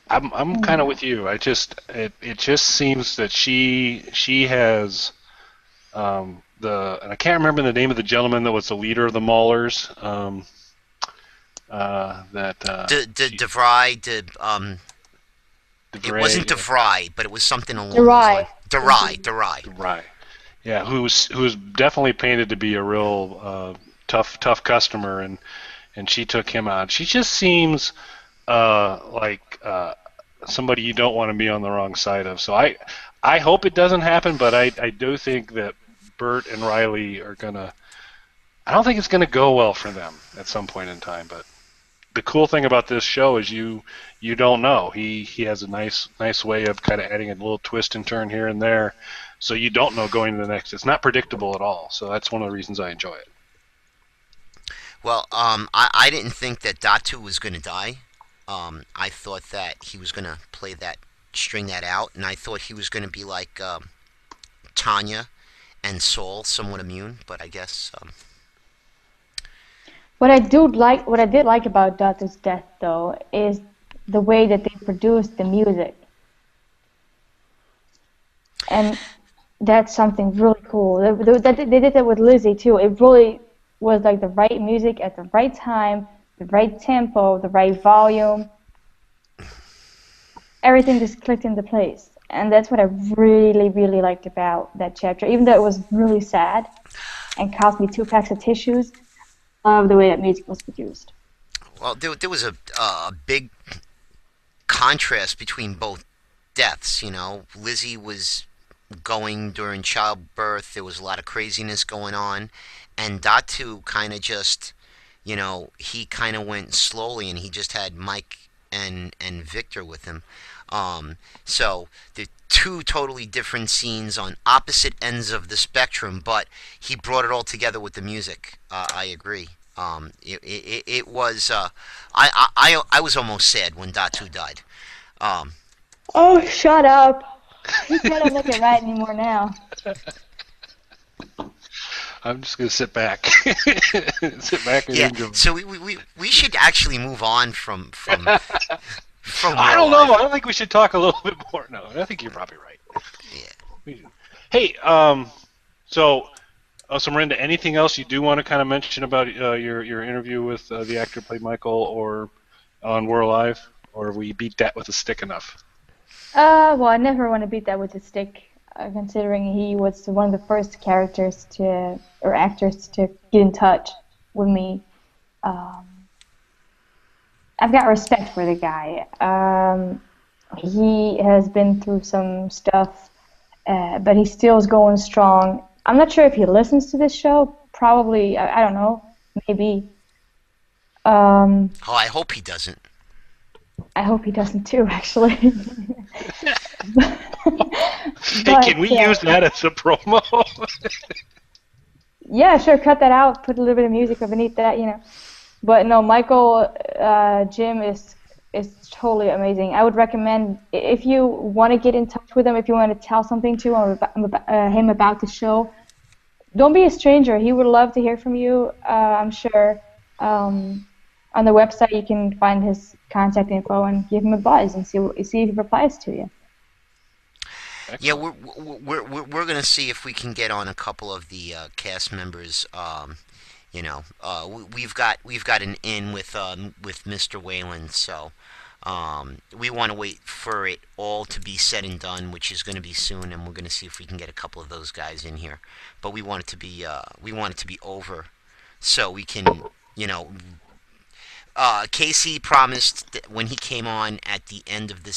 I'm kind of with you. It just seems that she has and I can't remember the name of the gentleman that was the leader of the Maulers. DeVry, it DeVray, wasn't DeVry, but it was something along those Derai. lines. DeRye. right. Yeah, who was definitely painted to be a real tough customer, and she took him out. She just seems like somebody you don't want to be on the wrong side of. So I hope it doesn't happen, but I do think that Bert and Riley are gonna. I don't think it's gonna go well for them at some point in time. But the cool thing about this show is you don't know. He has a nice way of kind of adding a little twist and turn here and there, so you don't know going to the next. It's not predictable at all. So that's one of the reasons I enjoy it. Well, I didn't think that Datu was going to die. I thought that he was going to string that out, and I thought he was going to be like Tanya and Saul, somewhat immune. But I guess what I did like about Datu's death, though, is the way that they produced the music, and that's something really cool. They did that with Lizzie too. It really was like the right music at the right time, the right tempo, the right volume. Everything just clicked into place, and that's what I really, really liked about that chapter. Even though it was really sad and cost me 2 packs of tissues, I love the way that music was produced. well, there was a big contrast between both deaths. You know, Lizzie was going during childbirth. There was a lot of craziness going on, and Datu kind of just, he kind of went slowly, and he just had Mike and Victor with him. So they're two totally different scenes on opposite ends of the spectrum, but he brought it all together with the music. I agree. It was. I was almost sad when Datu died. Um, Oh, shut up. You can't look it right anymore now. I'm just gonna sit back, sit back and yeah. enjoy. So we should actually move on from I real don't know. life. I think we should talk a little bit more. No, I think you're probably right. Yeah. Hey, so Marinda, anything else you do want to kind of mention about your interview with the actor who played Michael, or on We're Alive, or have we beat that with a stick enough? Well, I never want to beat that with a stick, considering he was one of the first characters or actors to get in touch with me. Um, I've got respect for the guy. He has been through some stuff, but he still is going strong. I'm not sure if he listens to this show. Probably, I don't know. Maybe. Um, Oh, I hope he doesn't. I hope he doesn't too, actually. Hey, can we use that as a promo? Yeah, sure. Cut that out. Put a little bit of music beneath that, But no, Michael, Jim is totally amazing. I would recommend if you want to get in touch with him, if you want to tell something to him about the show, don't be a stranger. He would love to hear from you. I'm sure. On the website, you can find his contact info and give him a buzz and see if he replies to you. Yeah, we're gonna see if we can get on a couple of the cast members. We've got an in with Mr. Whalen, so we want to wait for it all to be said and done, which is going to be soon, and we're going to see if we can get a couple of those guys in here. But we want it to be over, so we can, Casey promised that when he came on at the end of the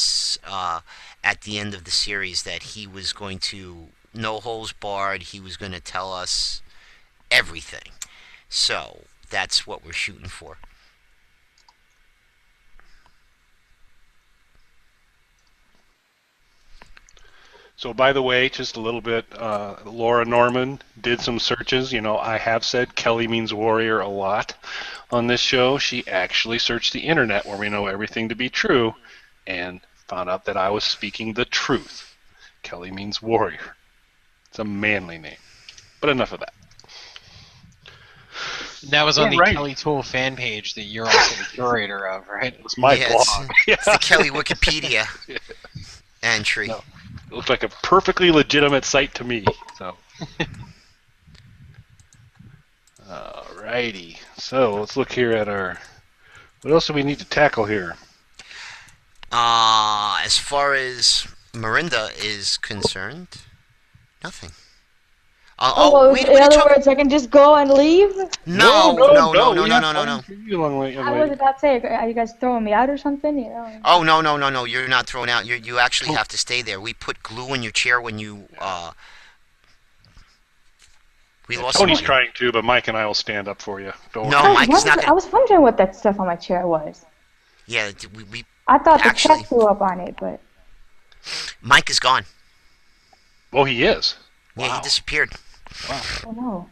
series, that he was going to no holes barred. He was going to tell us everything. So that's what we're shooting for. So, by the way, just a little bit, Laura Norman did some searches. I have said Kelly means warrior a lot on this show. She actually searched the internet, where we know everything to be true, and found out that I was speaking the truth. Kelly means warrior. It's a manly name. But enough of that. That was on the right. Kelly Tool fan page that you're also the curator of, right? It's my blog. It's the Kelly Wikipedia entry. No. It looked like a perfectly legitimate site to me. So, alrighty. So let's look here at what else do we need to tackle here? As far as Marinda is concerned, nothing. In other words, I can just go and leave? No. You long way, I was about to say, are you guys throwing me out or something? Oh, no. You're not thrown out. You actually have to stay there. We put glue in your chair when you, we lost Tony's somebody. trying to, but Mike and I will stand up for you. Don't No, worry. Mike is not I gonna. was wondering what that stuff on my chair was. Yeah, we I thought actually, the check flew up on it, but... Mike is gone. Oh, he is? Yeah, Wow. he disappeared. Wow. Oh no.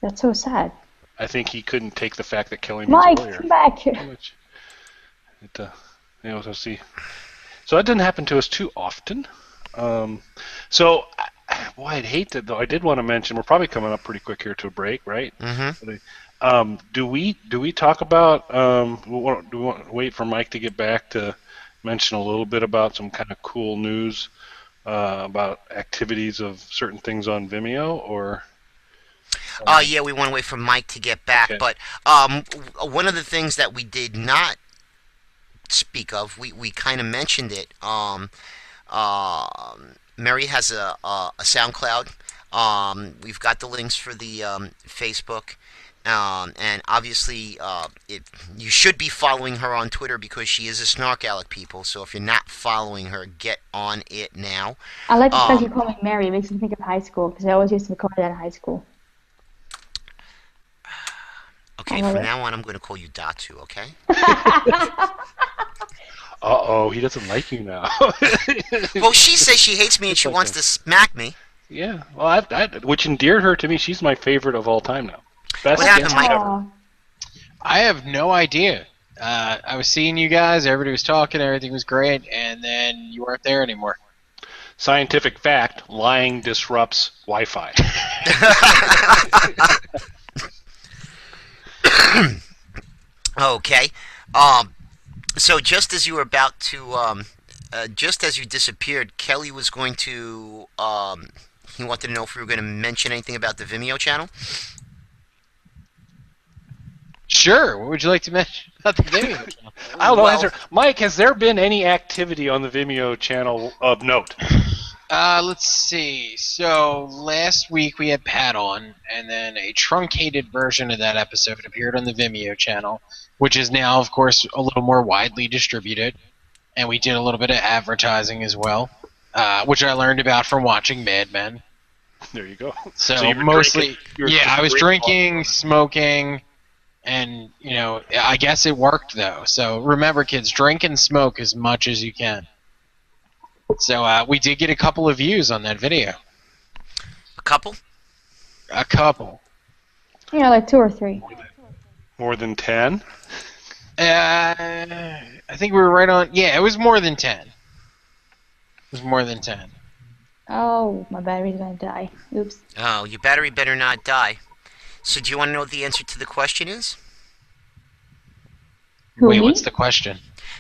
That's so sad. I think he couldn't take the fact that Kelly means Mike, warrior. come back. We'll see. So that didn't happen to us too often. Boy, I'd hate to, though. I did want to mention, we're probably coming up pretty quick here to a break, right? Mm-hmm. Do we talk about, do we want to wait for Mike to get back to mention a little bit about some kind of cool news about activities of certain things on Vimeo, or? Yeah, we want to wait for Mike to get back. Okay. But one of the things that we did not speak of, we kind of mentioned it. Mary has a SoundCloud. We've got the links for the Facebook. And obviously, you should be following her on Twitter because she is a SnarkAlec, people. So if you're not following her, get on it now. I like the fact you call me Mary. It makes me think of high school, because I always used to call that in high school. Okay, from now on, I'm going to call you Datu, okay? Uh-oh, he doesn't like you now. Well, she says she hates me and she wants to smack me. Yeah, well, which endeared her to me. She's my favorite of all time now. Best What happened, guest Mike? ever. I have no idea. I was seeing you guys, everybody was talking, everything was great, and then you weren't there anymore. Scientific fact: lying disrupts Wi-Fi. Okay. So just as you were about to, just as you disappeared, Kelly was going to, he wanted to know if we were going to mention anything about the Vimeo channel. Sure. What would you like to mention about the video channel? I don't know. Well, Mike, has there been any activity on the Vimeo channel of note? Let's see. So last week we had Pat on, and then a truncated version of that episode appeared on the Vimeo channel, which is now, of course, a little more widely distributed. And we did a little bit of advertising as well, which I learned about from watching Mad Men. There you go. So you were mostly, drinking, I was drinking, smoking, and I guess it worked though. So remember, kids, drink and smoke as much as you can. So we did get a couple of views on that video. a couple? A couple. Yeah, like 2 or 3. More than 10? I think we were right on. Yeah, it was more than 10. It was more than 10. Oh, my battery's gonna die. Oops. Oh, your battery better not die. So do you want to know what the answer to the question is? Who, Wait, me? what's the question?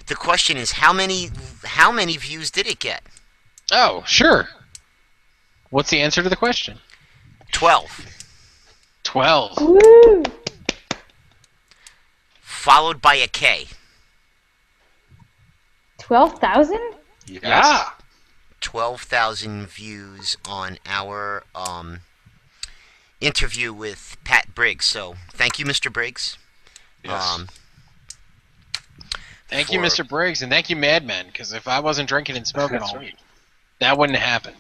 The question is how many views did it get? Oh, sure. What's the answer to the question? 12. 12. Woo! Followed by a K. 12,000? Yeah. 12,000 views on our interview with Pat Briggs. So thank you, Mr. Briggs. Yes. Thank you, Mr. Briggs, and thank you, Mad Men, because if I wasn't drinking and smoking all week, that wouldn't happen.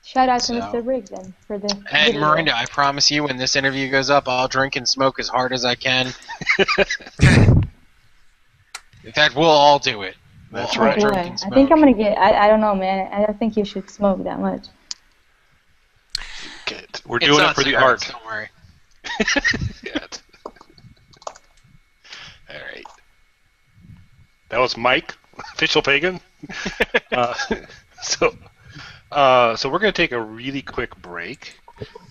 Shout out to So- Mr. Briggs then for the And video. Marinda, I promise you, when this interview goes up, I'll drink and smoke as hard as I can. In fact, we'll all do it. That's We'll all right. drink Yeah, and I smoke. think I'm gonna get. I don't know, man. I don't think you should smoke that much. Good. We're It's doing not it for the cigarettes, art. Don't worry. Good. All right. That was Mike, official pagan. So we're going to take a really quick break,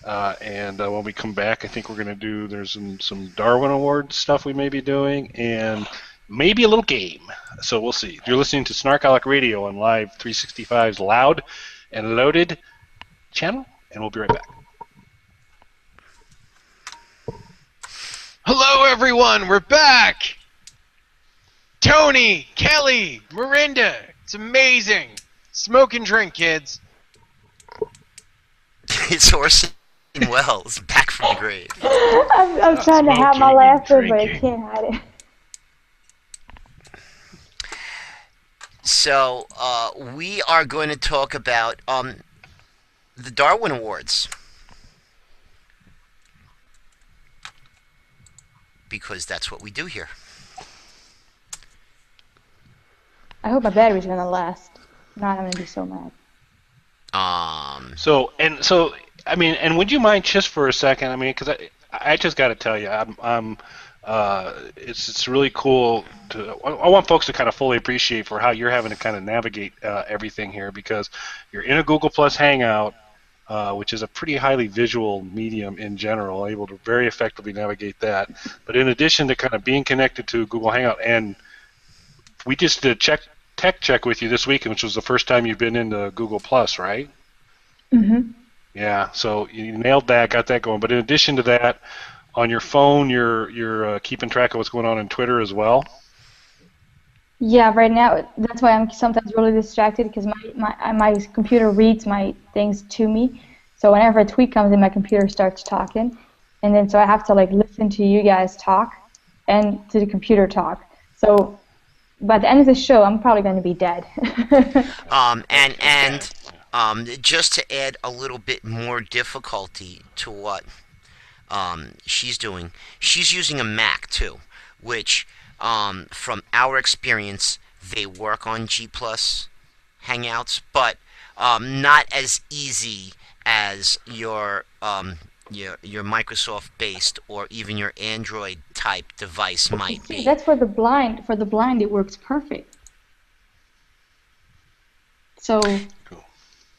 and when we come back, I think we're going to do. There's some Darwin Award stuff we may be doing, and maybe a little game. So we'll see. You're listening to SnarkAlec Radio on Live 365's Loud and Loaded channel, and we'll be right back. Hello, everyone. We're back. Tony, Kelly, Marinda. It's amazing. Smoke and drink, kids. It's Orson Welles back from the grave. I'm trying to have my smoking and laughter, but I drinking. can't hide it. So we are going to talk about the Darwin Awards. Because that's what we do here. I hope my battery's gonna last. If not, I'm gonna be so mad. So I mean, and would you mind just for a second? I mean, because I just got to tell you, it's really cool to. I want folks to kind of fully appreciate for how you're having to kind of navigate everything here, because you're in a Google Plus Hangout, which is a pretty highly visual medium in general, able to very effectively navigate that. But in addition to kind of being connected to Google Hangout, and we just did a tech check with you this week, which was the first time you've been into Google Plus, right? Mhm. Yeah, so you nailed that, got that going. But in addition to that, on your phone, you're keeping track of what's going on in Twitter as well. Yeah, right now that's why I'm sometimes really distracted because my computer reads my things to me. So whenever a tweet comes in, my computer starts talking, and then so I have to like listen to you guys talk and to the computer talk. So by the end of the show, I'm probably going to be dead. Just to add a little bit more difficulty to what she's doing, she's using a Mac too, which from our experience, they work on G Plus Hangouts, but not as easy as your Microsoft-based or even your Android type device might See, be. that's for the blind. For the blind, it works perfect. So Cool.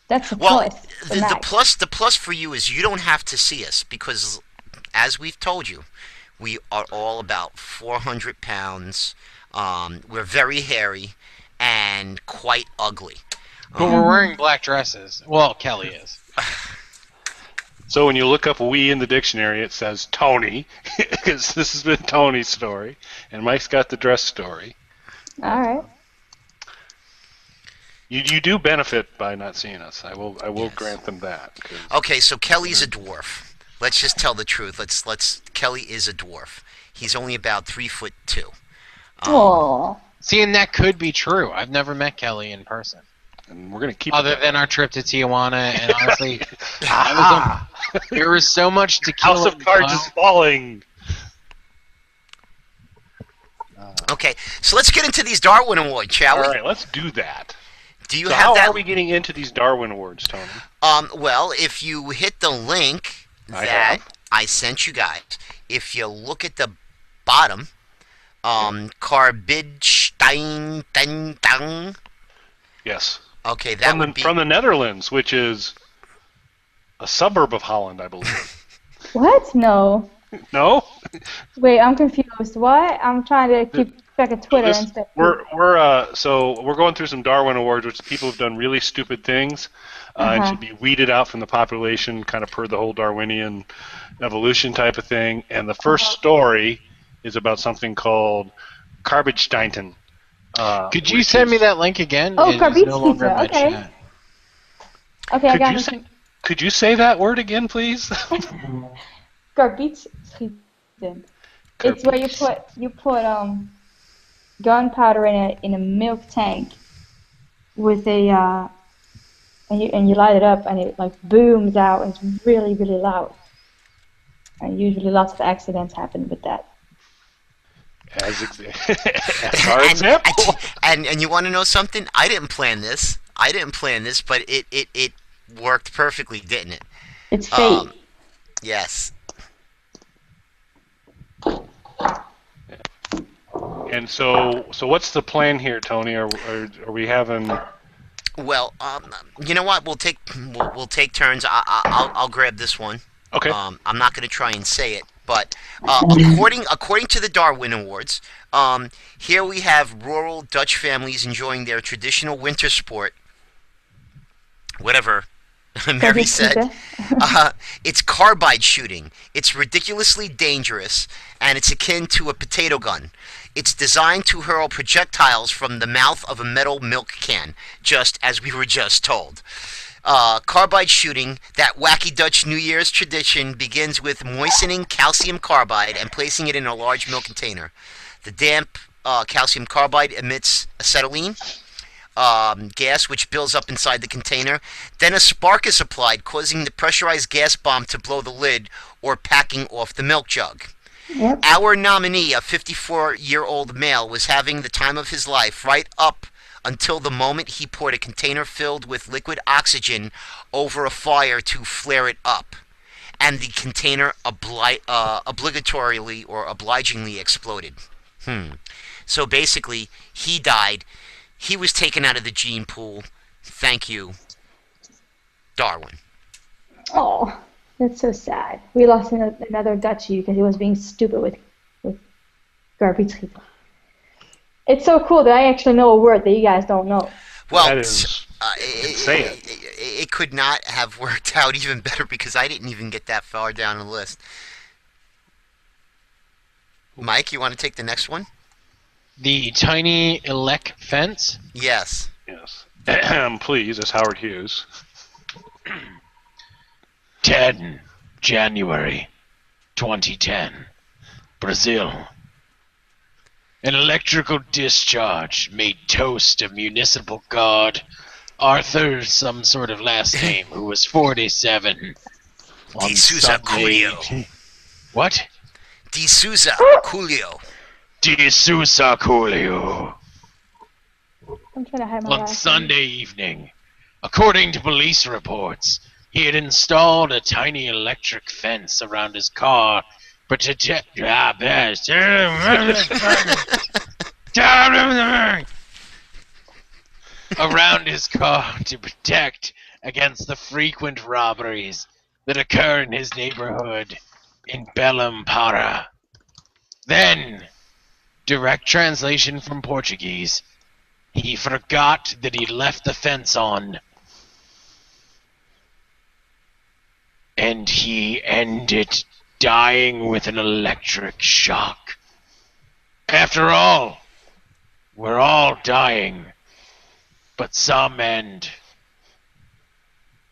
that's a Well, plus for the Mac. plus for you is you don't have to see us because, as we've told you, we are all about 400 pounds. We're very hairy and quite ugly. But we're wearing black dresses. Well, Kelly is. So when you look up "we" in the dictionary, it says Tony, because this has been Tony's story, and Mike's got the dress story. All right. You do benefit by not seeing us. I will Yes. grant them that. Okay, so Kelly's a dwarf. Let's just tell the truth. Kelly is a dwarf. He's only about 3'2". Aww. See, and that could be true. I've never met Kelly in person. And we're gonna keep Other it than our trip to Tijuana, and honestly, there was so much tequila. House of Cards is falling. Okay, so let's get into these Darwin Awards, shall All we? right, let's do that. Do you So have how that? are we getting into these Darwin Awards, Tony? Well, if you hit the link I that have. I sent you guys, if you look at the bottom, Carbidstein Dang Dang. Yes. Okay, that would be From the Netherlands, which is a suburb of Holland, I believe. What? No. No? Wait, I'm confused. What? I'm trying to keep track of Twitter and stuff. We're going through some Darwin Awards, which people have done really stupid things, and should be weeded out from the population, kind of per the whole Darwinian evolution type of thing. And the first story is about something called Carbidsteinten. Could you send me that link again? Oh, It is no longer in my okay. chat. Okay, I got it. Could you say that word again, please? Carbidsteinten. It's where you put gunpowder in a milk tank with a and you light it up and it like booms out and it's really really loud. And usually lots of accidents happen with that. As our example. And you want to know something? I didn't plan this, but it worked perfectly, didn't it? It's fate. Yes. And so what's the plan here, Tony? Are we having? Well, you know what? We'll take turns. I'll grab this one. Okay. I'm not going to try and say it, but according to the Darwin Awards, here we have rural Dutch families enjoying their traditional winter sport. Whatever Mary said. It's carbide shooting. It's ridiculously dangerous, and it's akin to a potato gun. It's designed to hurl projectiles from the mouth of a metal milk can, just as we were just told. Carbide shooting, that wacky Dutch New Year's tradition, begins with moistening calcium carbide and placing it in a large milk container. The damp calcium carbide emits acetylene gas, which builds up inside the container. Then a spark is applied, causing the pressurized gas bomb to blow the lid or packing off the milk jug. Yep. Our nominee, a 54-year-old male, was having the time of his life right up until the moment he poured a container filled with liquid oxygen over a fire to flare it up, and the container obligatorily or obligingly exploded. So basically, he died. He was taken out of the gene pool. Thank you, Darwin. Oh, that's so sad. We lost another Dutchie because he was being stupid with garbage. It's so cool that I actually know a word that you guys don't know. Well, That is say it. It could not have worked out even better because I didn't even get that far down the list. Mike, you want to take the next one? The tiny elec fence. Yes. Yes. Please, as Howard Hughes. 10 January 2010, Brazil. An electrical discharge made toast of municipal guard Arthur, some sort of last name, who was 47. De Souza Coolio. What? De Souza Coolio. De Souza Coolio. I'm trying to hide my On last Sunday evening, according to police reports, he had installed a tiny electric fence around his car but to around his car to protect against the frequent robberies that occur in his neighborhood in Belém Para. Then, direct translation from Portuguese, he forgot that he left the fence on. And he ended dying with an electric shock. After all, we're all dying, but some end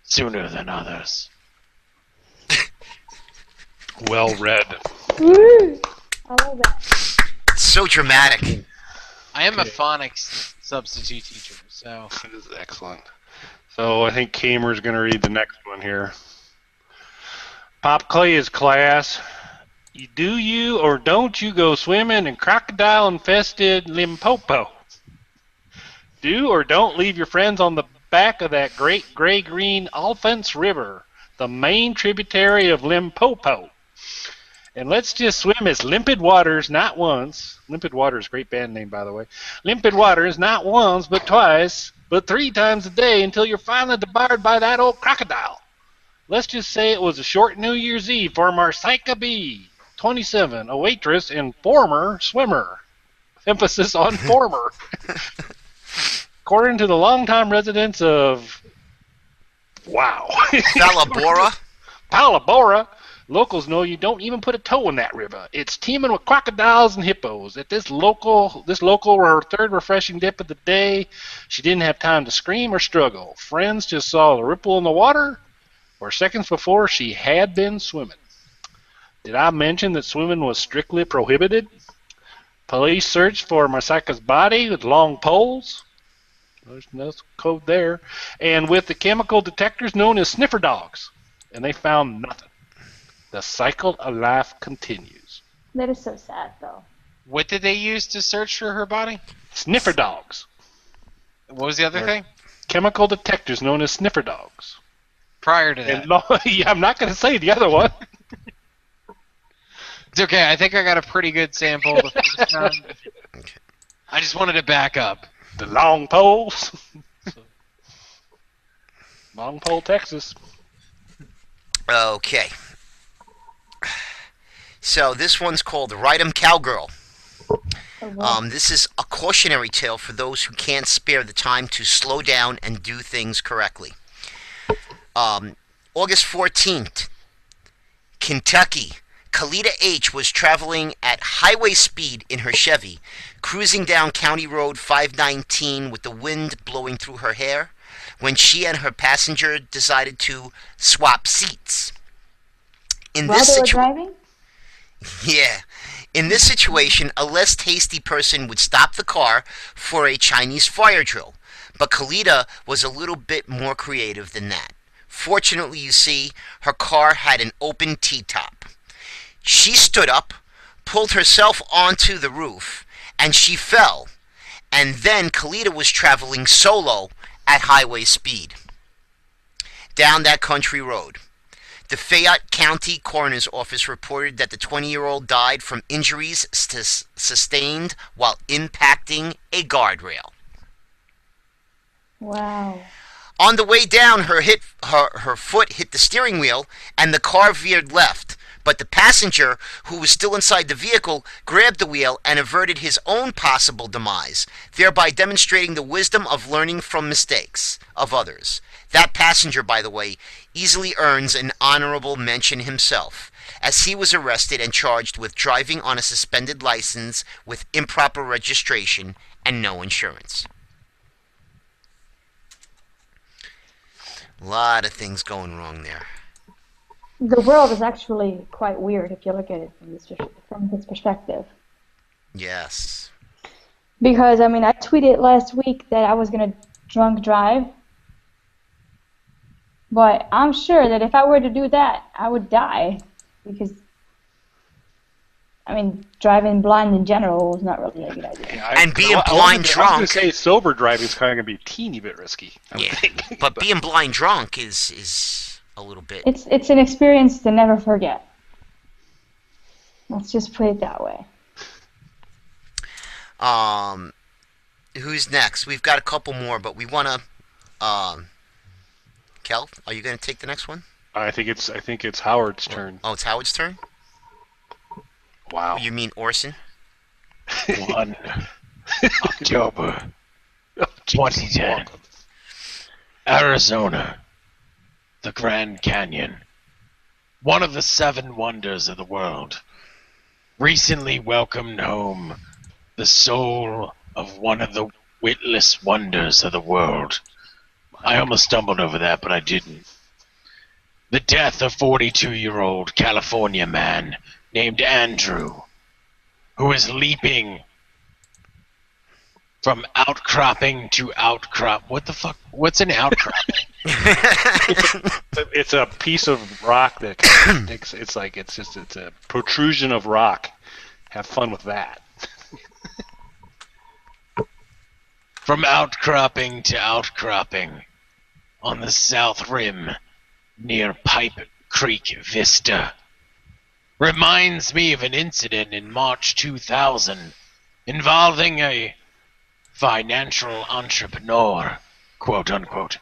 sooner than others. Well read. Woo! I love that. So dramatic. I am a phonics substitute teacher, so... This is excellent. So I think Kamer's going to read the next one here. Pop Clay's class. Do you or don't you go swimming in crocodile-infested Limpopo? Do or don't leave your friends on the back of that great gray-green Alphonse River, the main tributary of Limpopo. And let's just swim as limpid waters, not once. Limpid Waters, great band name, by the way. Limpid waters, not once, but twice, but 3 times a day until you're finally devoured by that old crocodile. Let's just say it was a short New Year's Eve for Marsica B, 27, a waitress and former swimmer. Emphasis on former. According to the longtime residents of... Wow. Falabora. Palabora, locals know you don't even put a toe in that river. It's teeming with crocodiles and hippos. At this local her third refreshing dip of the day, she didn't have time to scream or struggle. Friends just saw a ripple in the water, where seconds before she had been swimming. Did I mention that swimming was strictly prohibited? Police searched for Marsica's body with long poles. There's no code there. And with the chemical detectors known as sniffer dogs. And they found nothing. The cycle of life continues. That is so sad, though. What did they use to search for her body? Sniffer dogs. What was the other thing? Chemical detectors known as sniffer dogs. Prior to that. And no, I'm not going to say the other one. It's okay. I think I got a pretty good sample the first time. Okay. I just wanted to back up. The long poles. Long pole, Texas. Okay. So this one's called Ride 'em Cowgirl. Oh, wow. This is a cautionary tale for those who can't spare the time to slow down and do things correctly. August 14th, Kentucky. Kalita H. was traveling at highway speed in her Chevy, cruising down County Road 519 with the wind blowing through her hair, when she and her passenger decided to swap seats. While they were driving? Yeah. In this situation, a less tasty person would stop the car for a Chinese fire drill, but Kalita was a little bit more creative than that. Fortunately, you see, her car had an open T-top. She stood up, pulled herself onto the roof, and she fell. And then Kalita was traveling solo at highway speed down that country road. The Fayette County Coroner's Office reported that the 20-year-old died from injuries sustained while impacting a guardrail. Wow. On the way down, her foot hit the steering wheel, and the car veered left. But the passenger, who was still inside the vehicle, grabbed the wheel and averted his own possible demise, thereby demonstrating the wisdom of learning from mistakes of others. That passenger, by the way, easily earns an honorable mention himself, as he was arrested and charged with driving on a suspended license with improper registration and no insurance. A lot of things going wrong there. The world is actually quite weird if you look at it from this perspective. Yes. Because, I mean, I tweeted last week that I was going to drunk drive. But I'm sure that if I were to do that, I would die. Because, I mean, driving blind in general is not really a good idea. Yeah, And being blind drunk. I was going to say sober driving is kind of going to be a teeny bit risky. I would Yeah, think. but being blind drunk is a little bit. It's an experience to never forget. Let's just put it that way. Who's next? We've got a couple more, but we want to. Kel, are you going to take the next one? I think it's Howard's turn. Oh, it's Howard's turn. Wow. You mean Orson? 1 October 2010. Arizona. The Grand Canyon. One of the 7 wonders of the world. Recently welcomed home the soul of one of the witless wonders of the world. I almost stumbled over that, but I didn't. The death of 42-year-old California man named Andrew, who is leaping from outcropping to outcrop. What the fuck? What's an outcropping? It's a piece of rock that it's a protrusion of rock. Have fun with that. From outcropping to outcropping on the south rim near Pipe Creek Vista. Reminds me of an incident in March 2000 involving a financial entrepreneur, quote unquote,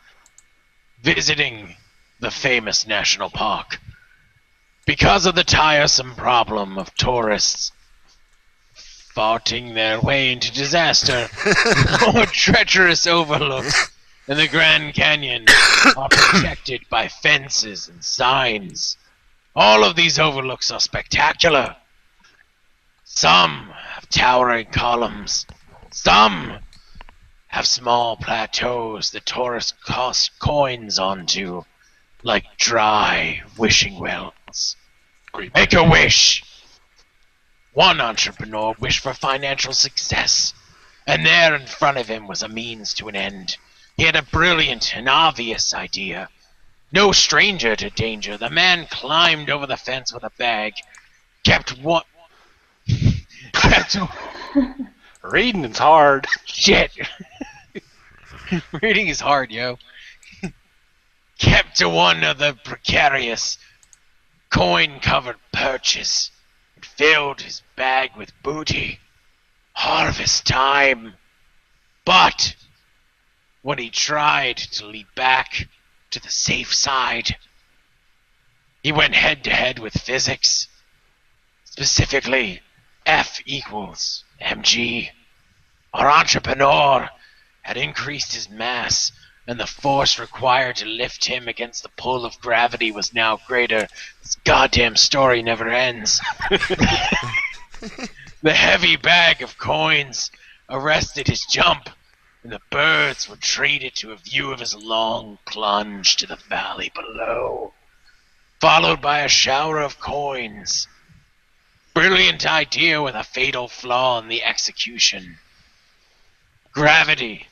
visiting the famous national park. Because of the tiresome problem of tourists farting their way into disaster, or treacherous overlooks in the Grand Canyon are protected by fences and signs. All of these overlooks are spectacular. Some have towering columns. Some have small plateaus that tourists toss coins onto, like dry wishing wells. Make a wish. One entrepreneur wished for financial success, and there in front of him was a means to an end. He had a brilliant and obvious idea. No stranger to danger, the man climbed over the fence with a bag, kept Reading is hard. Shit. Reading is hard, yo. Kept to one of the precarious coin-covered perches and filled his bag with booty. Harvest time. But when he tried to leap back to the safe side, he went head-to-head with physics. Specifically, F equals mg. Our entrepreneur had increased his mass, and the force required to lift him against the pull of gravity was now greater. This goddamn story never ends. The heavy bag of coins arrested his jump, and the birds were treated to a view of his long plunge to the valley below, followed by a shower of coins. Brilliant idea with a fatal flaw in the execution. Gravity,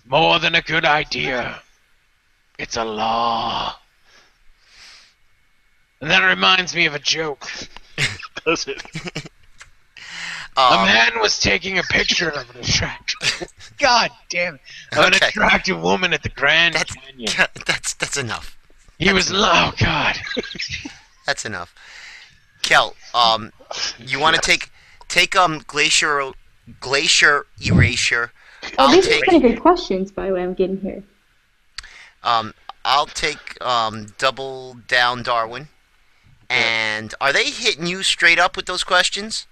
more than a good idea. It's a law. And that reminds me of a joke. Does it? A man was taking a picture of an attractive... God damn it. Of an attractive woman at the Grand Canyon. That's enough. He was... Oh, God. That's enough. Kel, you want to take glacier erasure. Oh, these are pretty good questions, by the way. I'm getting here. I'll take double down Darwin. And are they hitting you straight up with those questions?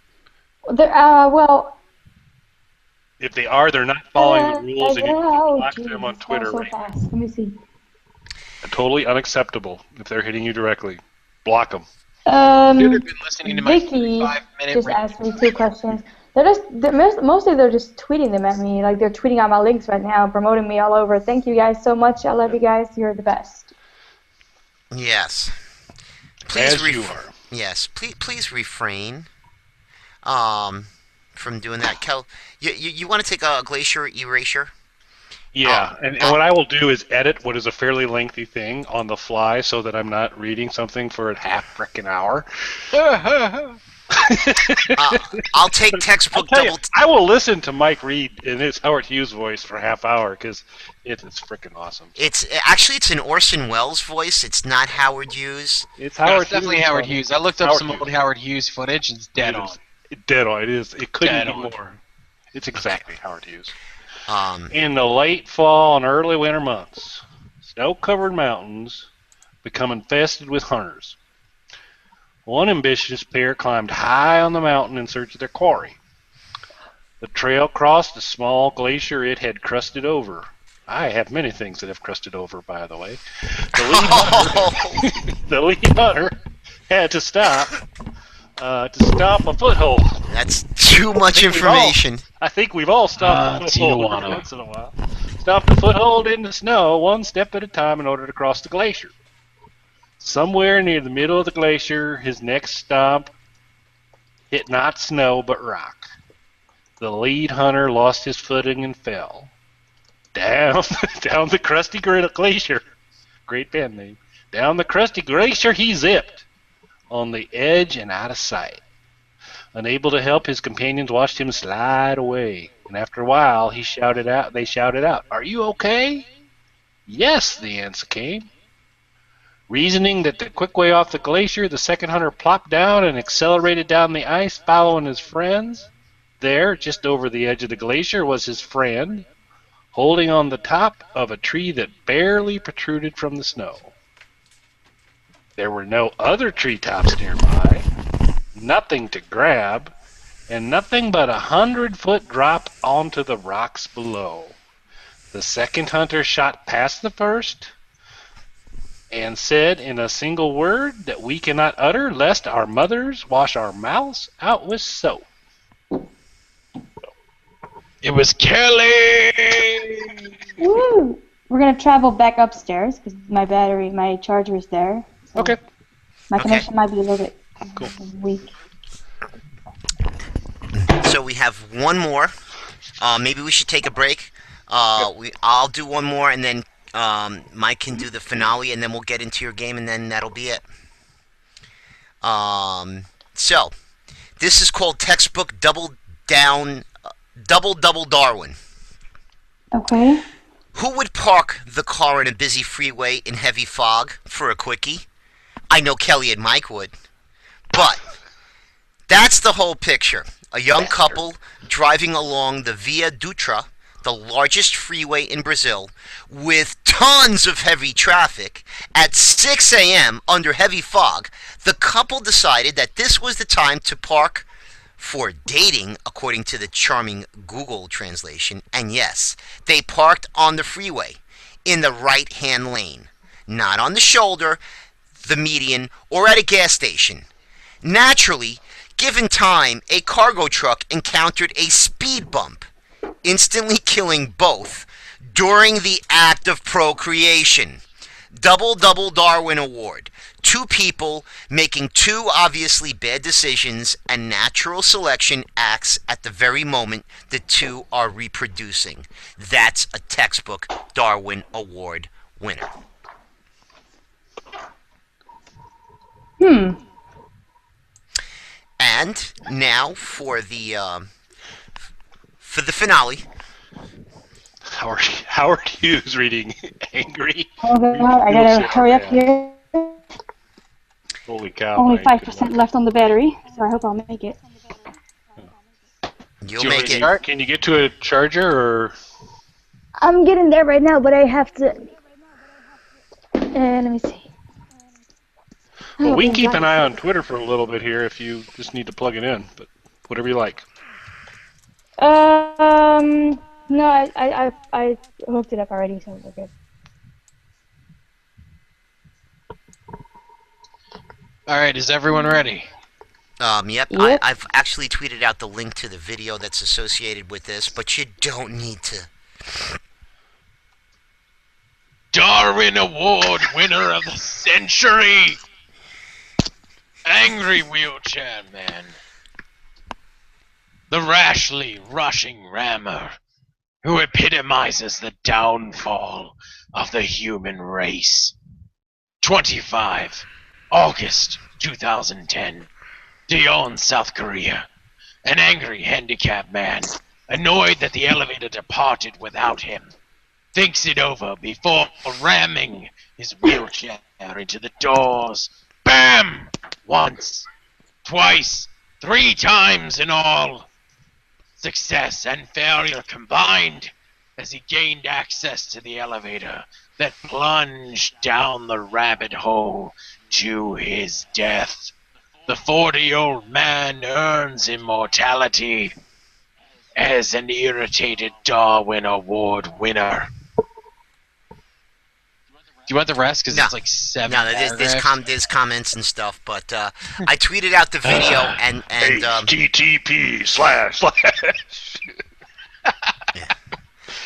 Well. If they are, they're not following the rules, and you can block geez, them on Twitter. so Right? fast. Let me see. Totally unacceptable if they're hitting you directly. Block them. Dude, I've been listening to my Vicky 5-minute just asked me 2 questions. Mostly they're just tweeting them at me. Like, they're tweeting out my links right now, promoting me all over. Thank you guys so much. I love you guys. You're the best. Yes. Please As you are. Yes. Please refrain from doing that. Kel, you want to take a glacier erasure? Yeah, and what I will do is edit what is a fairly lengthy thing on the fly so that I'm not reading something for a half frickin' hour. I'll take I'll textbook tell you, double. I will listen to Mike Reed in his Howard Hughes voice for a half hour because it is freaking awesome. It's an Orson Welles voice. It's not Howard Hughes. It's No, Howard it's definitely Hughes. Howard Hughes. I looked up Howard some Hughes. old Howard Hughes footage. It's dead It on. is dead on. It is. It couldn't Dead be on. more. It's exactly Howard Hughes. Um, In the late fall and early winter months, snow-covered mountains become infested with hunters. One ambitious pair climbed high on the mountain in search of their quarry. The trail crossed a small glacier it had crusted over. I have many things that have crusted over, by the way. The lead hunter had to stop a foothold. that's too much information. I think we've all stopped a foothold Tijuana. once in a while. Stopped a foothold in the snow, one step at a time, in order to cross the glacier. Somewhere near the middle of the glacier, his next stop hit not snow but rock. The lead hunter lost his footing and fell down the crusty glacier. Great band name. Down the crusty glacier he zipped, on the edge and out of sight. Unable to help, his companions watched him slide away, and after a while they shouted out, "Are you okay?" "Yes," the answer came. Reasoning that the quick way off the glacier, the second hunter plopped down and accelerated down the ice, following his friends. There, just over the edge of the glacier, was his friend, holding on the top of a tree that barely protruded from the snow. There were no other treetops nearby, nothing to grab, and nothing but 100-foot drop onto the rocks below. The second hunter shot past the first and said in a single word that we cannot utter, lest our mothers wash our mouths out with soap. It was Kelly! Woo! We're gonna travel back upstairs because my charger is there. So Okay. my connection might be a little bit weak. So we have one more. Maybe we should take a break. I'll do one more, and then Mike can do the finale, and then we'll get into your game, and then that'll be it. So this is called Textbook Double Darwin. Okay. Who would park the car in a busy freeway in heavy fog for a quickie? I know Kelly and Mike would. But that's the whole picture. A young couple driving along the Via Dutra, the largest freeway in Brazil, with tons of heavy traffic. At 6 a.m. under heavy fog, the couple decided that this was the time to park for dating, according to the charming Google translation. And yes, they parked on the freeway in the right-hand lane, not on the shoulder, the median, or at a gas station. Naturally, given time, a cargo truck encountered a speed bump, instantly killing both during the act of procreation. Double Darwin Award. Two people making two obviously bad decisions, and natural selection acts at the very moment the two are reproducing. That's a textbook Darwin Award winner. And now for the finale. Howard Hughes reading Angry. Oh god, I gotta hurry up here. Holy cow. Only Mike. 5% left on the battery, so I hope I'll make it. You'll make it. Can you get to a charger or? I'm getting there right now, but I have to. Let me see. Well, we can keep an eye on Twitter for a little bit here if you just need to plug it in, but whatever you like. No, I hooked it up already, so we're good. Alright, is everyone ready? Yep. I've actually tweeted out the link to the video that's associated with this, but you don't need to. Darwin Award winner of the century! Angry Wheelchair Man. The rashly rushing rammer who epitomizes the downfall of the human race. 25 August 2010. Daeon, South Korea. An angry handicapped man, annoyed that the elevator departed without him, thinks it over before ramming his wheelchair into the doors. Bam! Once, twice, 3 times in all. Success and failure combined as he gained access to the elevator that plunged down the rabbit hole to his death. The 40-year-old man earns immortality as an irritated Darwin Award winner. Do you want the rest? Because No. it's like 7 No, paragraphs. there's comments and stuff, but I tweeted out the video and HTTP slash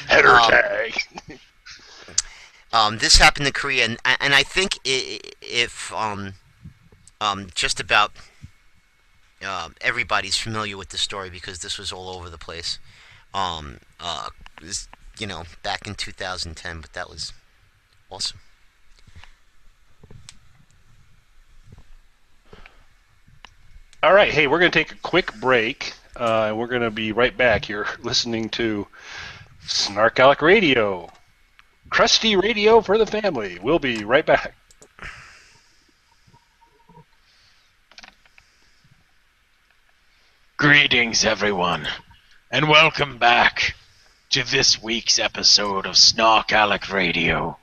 header tag. This happened in Korea, and I think if just about everybody's familiar with the story because this was all over the place. This, back in 2010, but that was awesome. All right, hey, we're going to take a quick break, and we're going to be right back. You're listening to SnarkAlec Radio, crusty radio for the family. We'll be right back. Greetings, everyone, and welcome back to this week's episode of SnarkAlec Radio.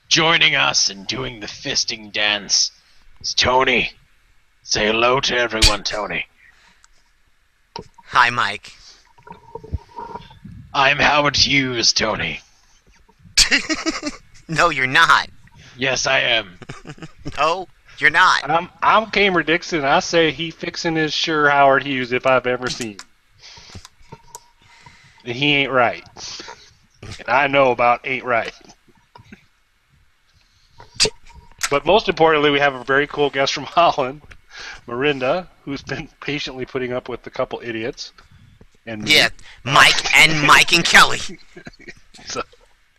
Joining us and doing the fisting dance is Tony. Say hello to everyone, Tony. Hi, Mike. I'm Howard Hughes, Tony. No, you're not. Yes, I am. No, you're not. I'm Kamer Dixon. I say he fixing his sure Howard Hughes if I've ever seen. And he ain't right. And I know about ain't right. But most importantly, we have a very cool guest from Holland, Marinda, who's been patiently putting up with a couple idiots. And me. Yeah, Mike and Kelly. So,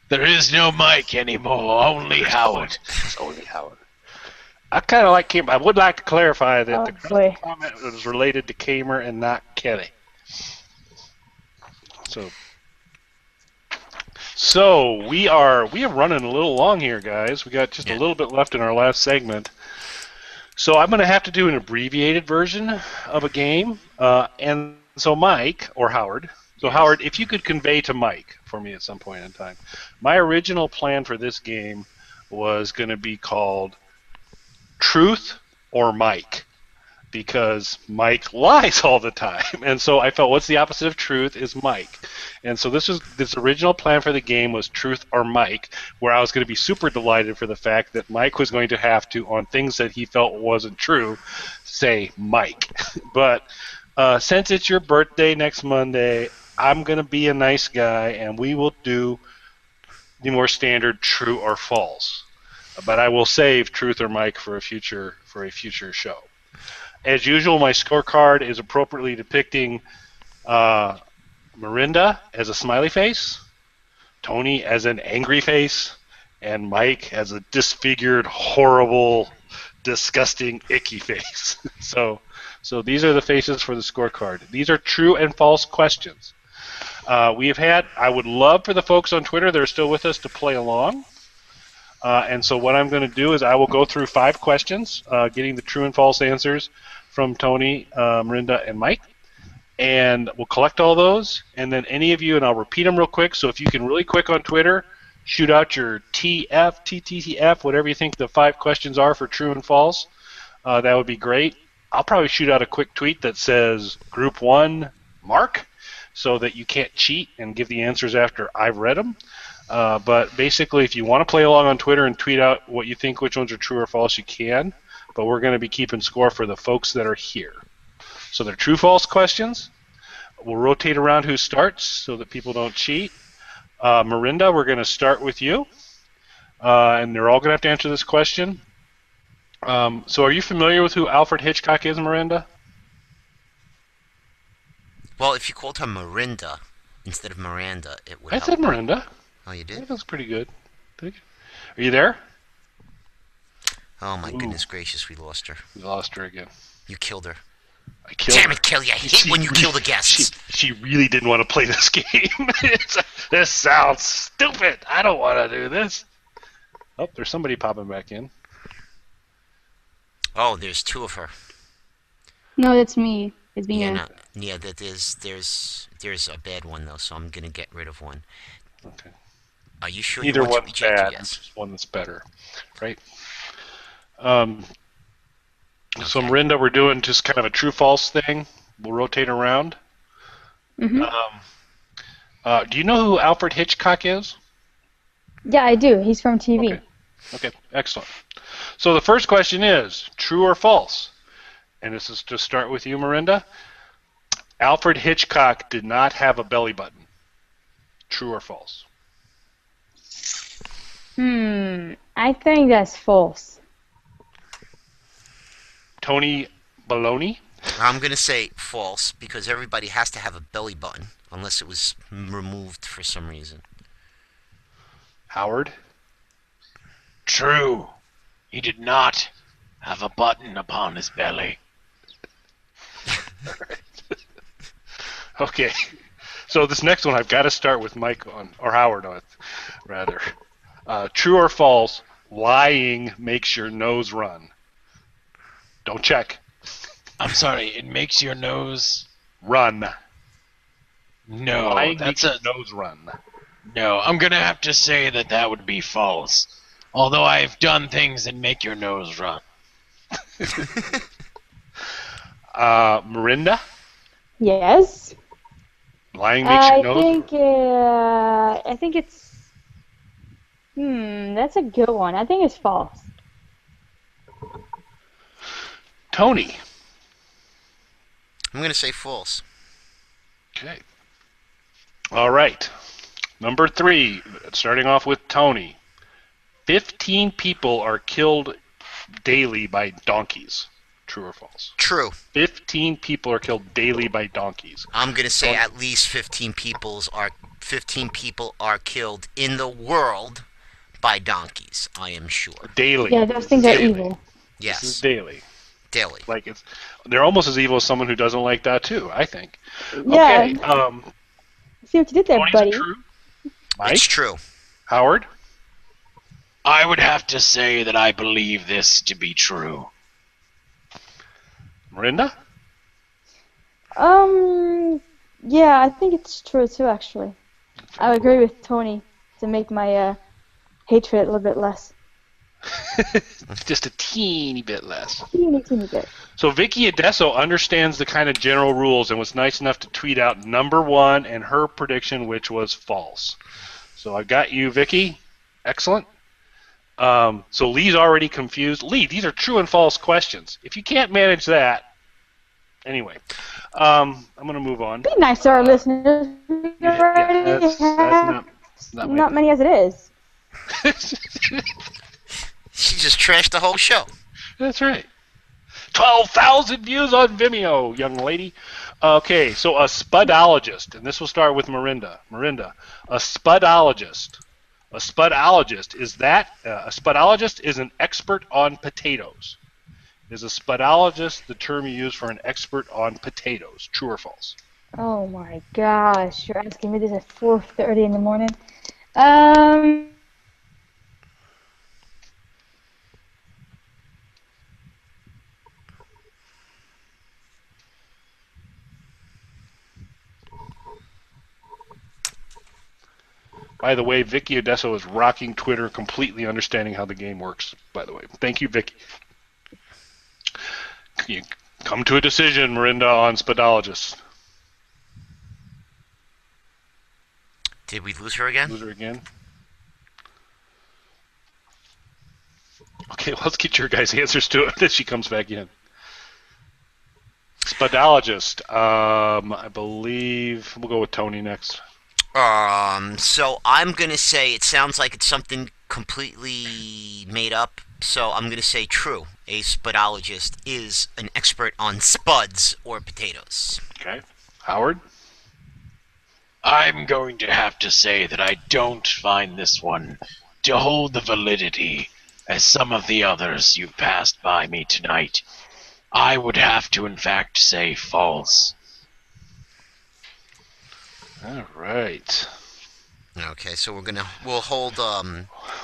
There is no Mike anymore, only Howard. only Howard. I kind of like Kamer. I would like to clarify that the boy. comment was related to Kamer and not Kelly. So we are running a little long here, guys. We got just a little bit left in our last segment. So I'm going to have to do an abbreviated version of a game. And so Mike, or Howard, Howard, if you could convey to Mike for me at some point in time, my original plan for this game was going to be called Truth or Mike, because Mike lies all the time. And so I felt, what's the opposite of truth is Mike. And so this original plan for the game was Truth or Mike, where I was going to be super delighted for the fact that Mike was going to have to, on things that he felt wasn't true, say Mike. But since it's your birthday next Monday, I'm going to be a nice guy, and we will do the more standard true or false. But I will save Truth or Mike for a future show. As usual, my scorecard is appropriately depicting Marinda as a smiley face, Tony as an angry face, and Mike as a disfigured, horrible, disgusting, icky face. So these are the faces for the scorecard. These are true and false questions. I would love for the folks on Twitter that are still with us to play along. And so what I'm going to do is I will go through 5 questions, getting the true and false answers from Tony, Marinda, and Mike. And we'll collect all those. And then any of you, and I'll repeat them real quick, so if you can really quick on Twitter, shoot out your TF, TTTF, whatever you think the 5 questions are for true and false. That would be great. I'll probably shoot out a quick tweet that says Group 1 Mark, so that you can't cheat and give the answers after I've read them. But basically, if you want to play along on Twitter and tweet out what you think, which ones are true or false, you can. But we're going to be keeping score for the folks that are here. So they're true-false questions. We'll rotate around who starts so that people don't cheat. Marinda, we're going to start with you. And they're all going to have to answer this question. So are you familiar with who Alfred Hitchcock is, Marinda? Well, if you called her Marinda instead of Miranda, it would I help. said Marinda. Oh, you did? That's pretty good. Are you there? Oh, my goodness gracious, we lost her. We lost her again. You killed her. I killed Damn her. it, Kelly! I hate when you kill the guests. She really didn't want to play this game. This sounds stupid. I don't want to do this. Oh, there's somebody popping back in. Oh, there's two of her. No, that's me. It's me. Yeah, no, yeah. There's a bad one though, so I'm gonna get rid of one. Okay. Are you sure Either you want to one's reject? bad. Yes. It's just one that's better, right? So Marinda, we're doing just kind of a true-false thing. We'll rotate around. Hmm. Do you know who Alfred Hitchcock is? Yeah, I do. He's from TV. Okay, excellent. So the first question is true or false? And this is to start with you, Marinda. Alfred Hitchcock did not have a belly button. True or false? I think that's false. Tony Baloney? I'm gonna say false because everybody has to have a belly button unless it was removed for some reason. Howard? True. He did not have a button upon his belly. Okay. So this next one I've got to start with Mike on, or Howard on, rather. True or false, lying makes your nose run. Don't check. I'm sorry, it makes your nose... Run. No, Lying that's makes a... your nose run. No, I'm gonna have to say that would be false. Although I've done things that make your nose run. Marinda? Yes. Lying makes your I nose think. I think it's. That's a good one. I think it's false. Tony? I'm gonna say false. Okay. All right. Number 3, starting off with Tony. 15 people are killed daily by donkeys. True or false? True. 15 people are killed daily by donkeys. I'm gonna say at least 15 people are killed in the world by donkeys. I am sure. Daily. Yeah, those things are Daily. evil. This is Yes. daily. Daily. Like they're almost as evil as someone who doesn't like that too, I think. Yeah. Okay. See what you did there, Tony's buddy. true. Mike? It's true. Howard? I would have to say that I believe this to be true. Marinda? Yeah, I think it's true too. Actually, I would agree with Tony to make my hatred a little bit less. Just a teeny bit less. Teeny bit. So Vicky Adesso understands the kind of general rules and was nice enough to tweet out number 1 and her prediction, which was false. So I got you, Vicky. Excellent. So Lee's already confused. Lee, these are true and false questions. If you can't manage that, anyway, I'm going to move on. Be nice to our listeners. We already that's have not many as it is. She just trashed the whole show. That's right. 12,000 views on Vimeo, young lady. Okay, so a spudologist, and this will start with Marinda. Marinda, a spudologist. A spudologist is an expert on potatoes. Is a spudologist the term you use for an expert on potatoes? True or false? Oh my gosh, you're asking me this at 4:30 in the morning. By the way, Vicky Adesso is rocking Twitter, completely understanding how the game works, by the way. Thank you, Vicky. You come to a decision, Marinda, on spudologists. Did we lose her again? Lose her again? Okay, let's get your guys' answers to it as she comes back in. Spudologist. I believe we'll go with Tony next. So I'm gonna say it sounds like it's something completely made up. So I'm gonna say true. A spudologist is an expert on spuds or potatoes. Okay. Howard? I'm going to have to say that I don't find this one to hold the validity as some of the others you've passed by me tonight. I would have to, in fact, say false. All right. Okay, so we'll hold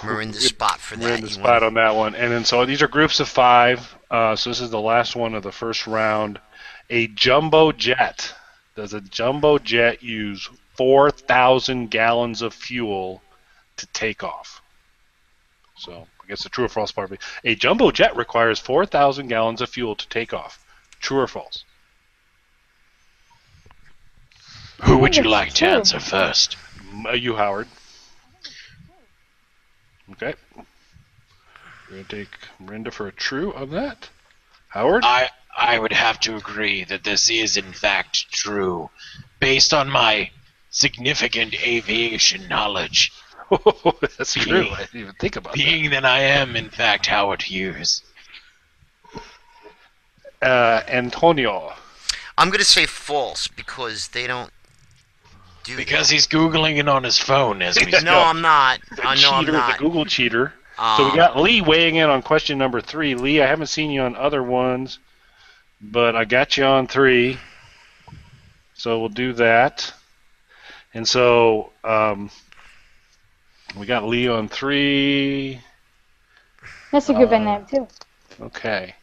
Marinda's spot for that. Marinda's spot on that one. And then so these are groups of 5. So this is the last one of the first round. A jumbo jet. Does a jumbo jet use 4,000 gallons of fuel to take off? So I guess the true or false part of it. A jumbo jet requires 4,000 gallons of fuel to take off. True or false? Who would you like to answer first? You, Howard. Okay. We're going to take Marinda for a true on that. Howard? I would have to agree that this is in fact true, based on my significant aviation knowledge. That's true. I didn't even think about that. Being that I am in fact Howard Hughes. Antonio. I'm going to say false because they don't do Because he's Googling it on his phone as we speak. No, I'm not. I'm not. The Google cheater. So we got Lee weighing in on question number 3. Lee, I haven't seen you on other ones, but I got you on 3. So we'll do that. And so we got Lee on 3. That's a good name too. Okay.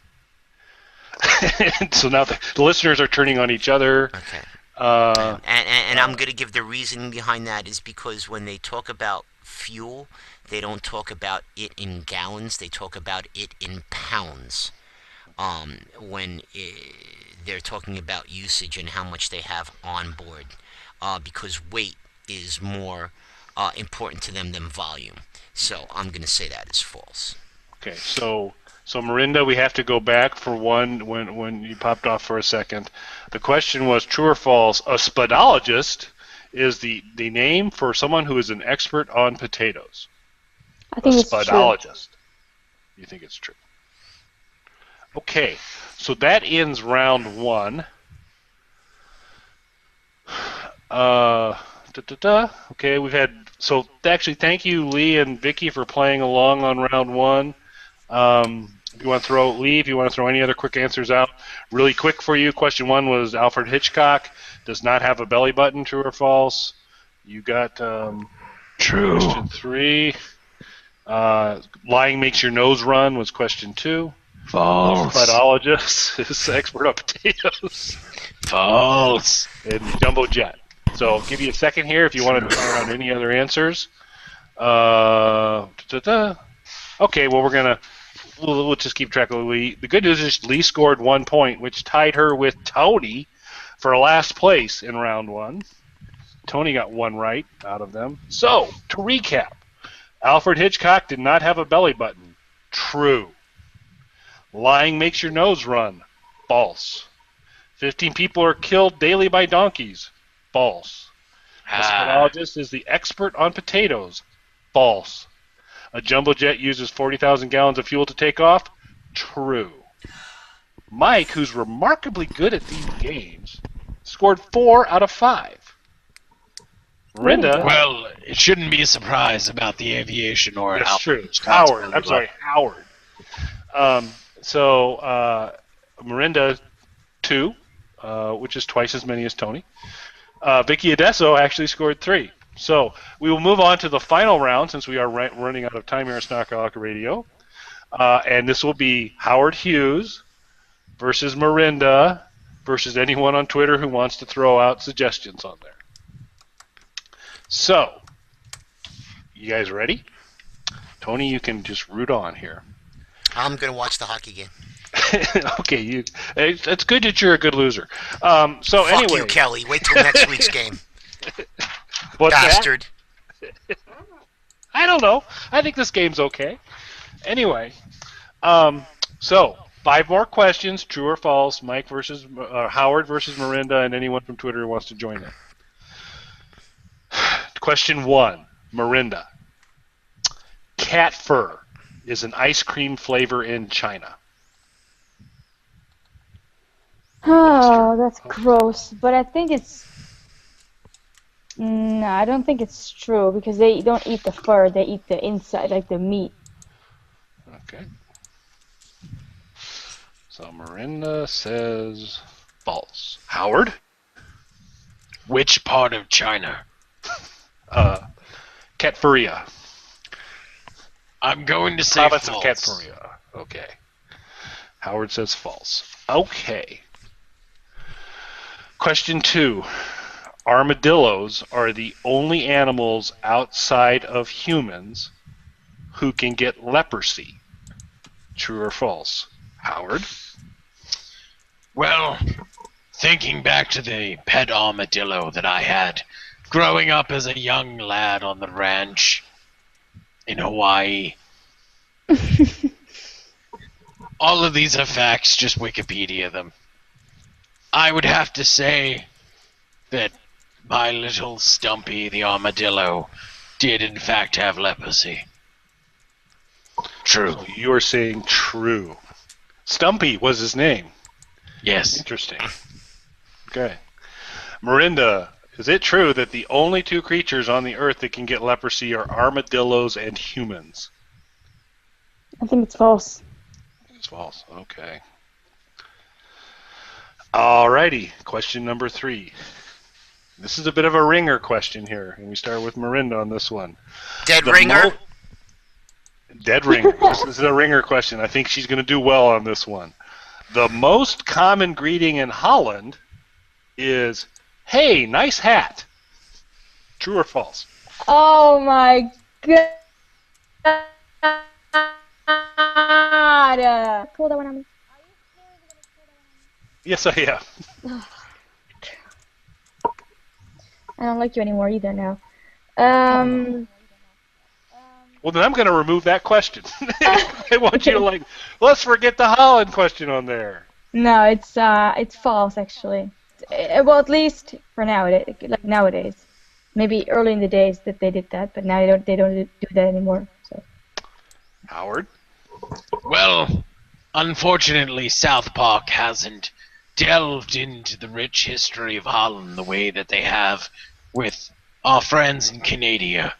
So now the listeners are turning on each other. Okay. And I'm going to give the reasoning behind that is because when they talk about fuel, they don't talk about it in gallons. They talk about it in pounds. They're talking about usage and how much they have on board, because weight is more important to them than volume. So I'm going to say that is false. Okay, so Marinda, we have to go back for one when you popped off for a second. The question was true or false. A spodologist is the name for someone who is an expert on potatoes. I think it's spodologist. You think it's true? Okay, so that ends round 1. Okay, we've had actually thank you Lee and Vicky for playing along on round 1. If you want to throw Lee, if you want to throw any other quick answers out, really quick for you. Question 1 was Alfred Hitchcock does not have a belly button. True or false? You got True. Question 3. Lying makes your nose run was question 2. False. Spodologist is expert on potatoes. False. And jumbo jet. So I'll give you a second here if you want to try around any other answers. Okay, well we'll just keep track of Lee. The good news is Lee scored 1 point, which tied her with Tony for last place in round 1. Tony got 1 right out of them. So to recap, Alfred Hitchcock did not have a belly button. True. Lying makes your nose run. False. 15 people are killed daily by donkeys. False. A spodologist is the expert on potatoes. False. A jumbo jet uses 40,000 gallons of fuel to take off. True. Mike, who's remarkably good at these games, scored 4 out of 5. Marinda. Well, it shouldn't be a surprise about the aviation or That's true. Howard. Howard. Marinda, 2, which is twice as many as Tony. Vicky Adesso actually scored 3. So we will move on to the final round since we are running out of time here on SnarkAlecs Radio. And this will be Howard Hughes versus Marinda versus anyone on Twitter who wants to throw out suggestions on there. So, you guys ready? Tony, you can just root on here. I'm going to watch the hockey game. Okay, it's good that you're a good loser. Fuck anyway, you, Kelly. Wait till next week's game. What's Bastard. That? I don't know. I think this game's okay. Anyway, so 5 more questions, true or false. Mike versus Howard versus Marinda, and anyone from Twitter who wants to join in. Question 1, Marinda. Cat fur is an ice cream flavor in China. Oh, that's gross. But I think it's... No, I don't think it's true because they don't eat the fur. They eat the inside, like the meat. Okay. So Marinda says false. Howard? Which part of China? Katfuria. I'm going to say Province of false. Katfuria. Okay. Howard says false. Okay. Question 2. Armadillos are the only animals outside of humans who can get leprosy. True or false? Howard? Well, thinking back to the pet armadillo that I had growing up as a young lad on the ranch in Hawaii, all of these are facts, just Wikipedia them. I would have to say that my little Stumpy the armadillo did in fact have leprosy. True. So you are saying true. Stumpy was his name. Yes. Interesting. Okay. Marinda, is it true that the only two creatures on the earth that can get leprosy are armadillos and humans? I think it's false. It's false. Okay. Alrighty. Question number 3. This is a bit of a ringer question here, and we start with Marinda on this one. Dead ringer? Dead ringer. This is a ringer question. I think she's going to do well on this one. The most common greeting in Holland is, "Hey, nice hat." True or false? Oh my god! Pull that one on me. Yes, I am. I don't like you anymore either now. Well, then I'm going to remove that question. I want you to let's forget the Holland question on there. No, it's false actually. Well, at least for now, like nowadays. Maybe early in the days that they did that, but now they don't do that anymore. So. Howard? Well, unfortunately, South Park hasn't delved into the rich history of Holland the way that they have with our friends in Canada.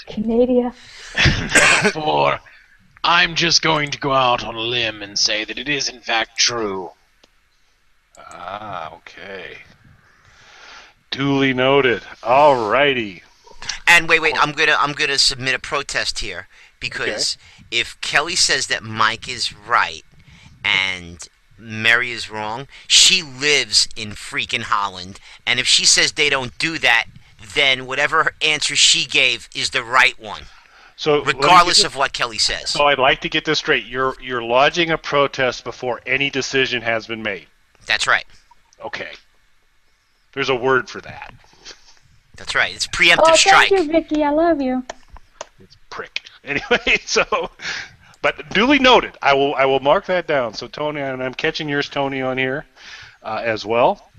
Canada. Therefore, I'm just going to go out on a limb and say that it is in fact true. Ah, okay. Duly noted. Alrighty. And wait, I'm gonna submit a protest here because if Kelly says that Mike is right and Mary is wrong, she lives in freaking Holland, and if she says they don't do that, then whatever answer she gave is the right one, So regardless of what Kelly says. So I'd like to get this straight. You're lodging a protest before any decision has been made. That's right. Okay. There's a word for that. That's right. It's preemptive strike. Thank you, Vicky. I love you. It's prick. Anyway, but duly noted. I will mark that down. So Tony, and I'm catching yours, Tony, on here as well.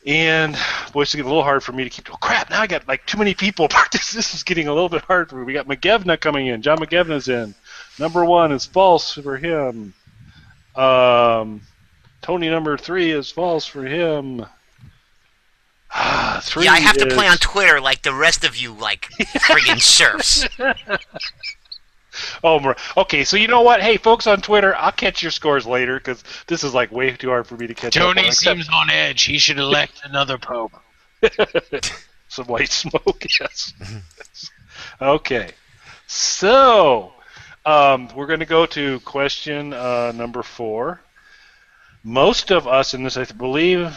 And boy, it's getting a little hard for me to keep. Oh crap! Now I got like too many people. This is getting a little bit hard for me. We got McGevna coming in. John McGevna's in. Number 1 is false for him. Tony number 3 is false for him. 3 Yeah, I have to play on Twitter like the rest of you, like friggin' serfs. Oh, okay. So you know what? Hey, folks on Twitter, I'll catch your scores later because this is like way too hard for me to catch up on. Tony seems on edge. He should elect another pope. Some white smoke, yes. Okay. So we're going to go to question number 4. Most of us in this, I believe,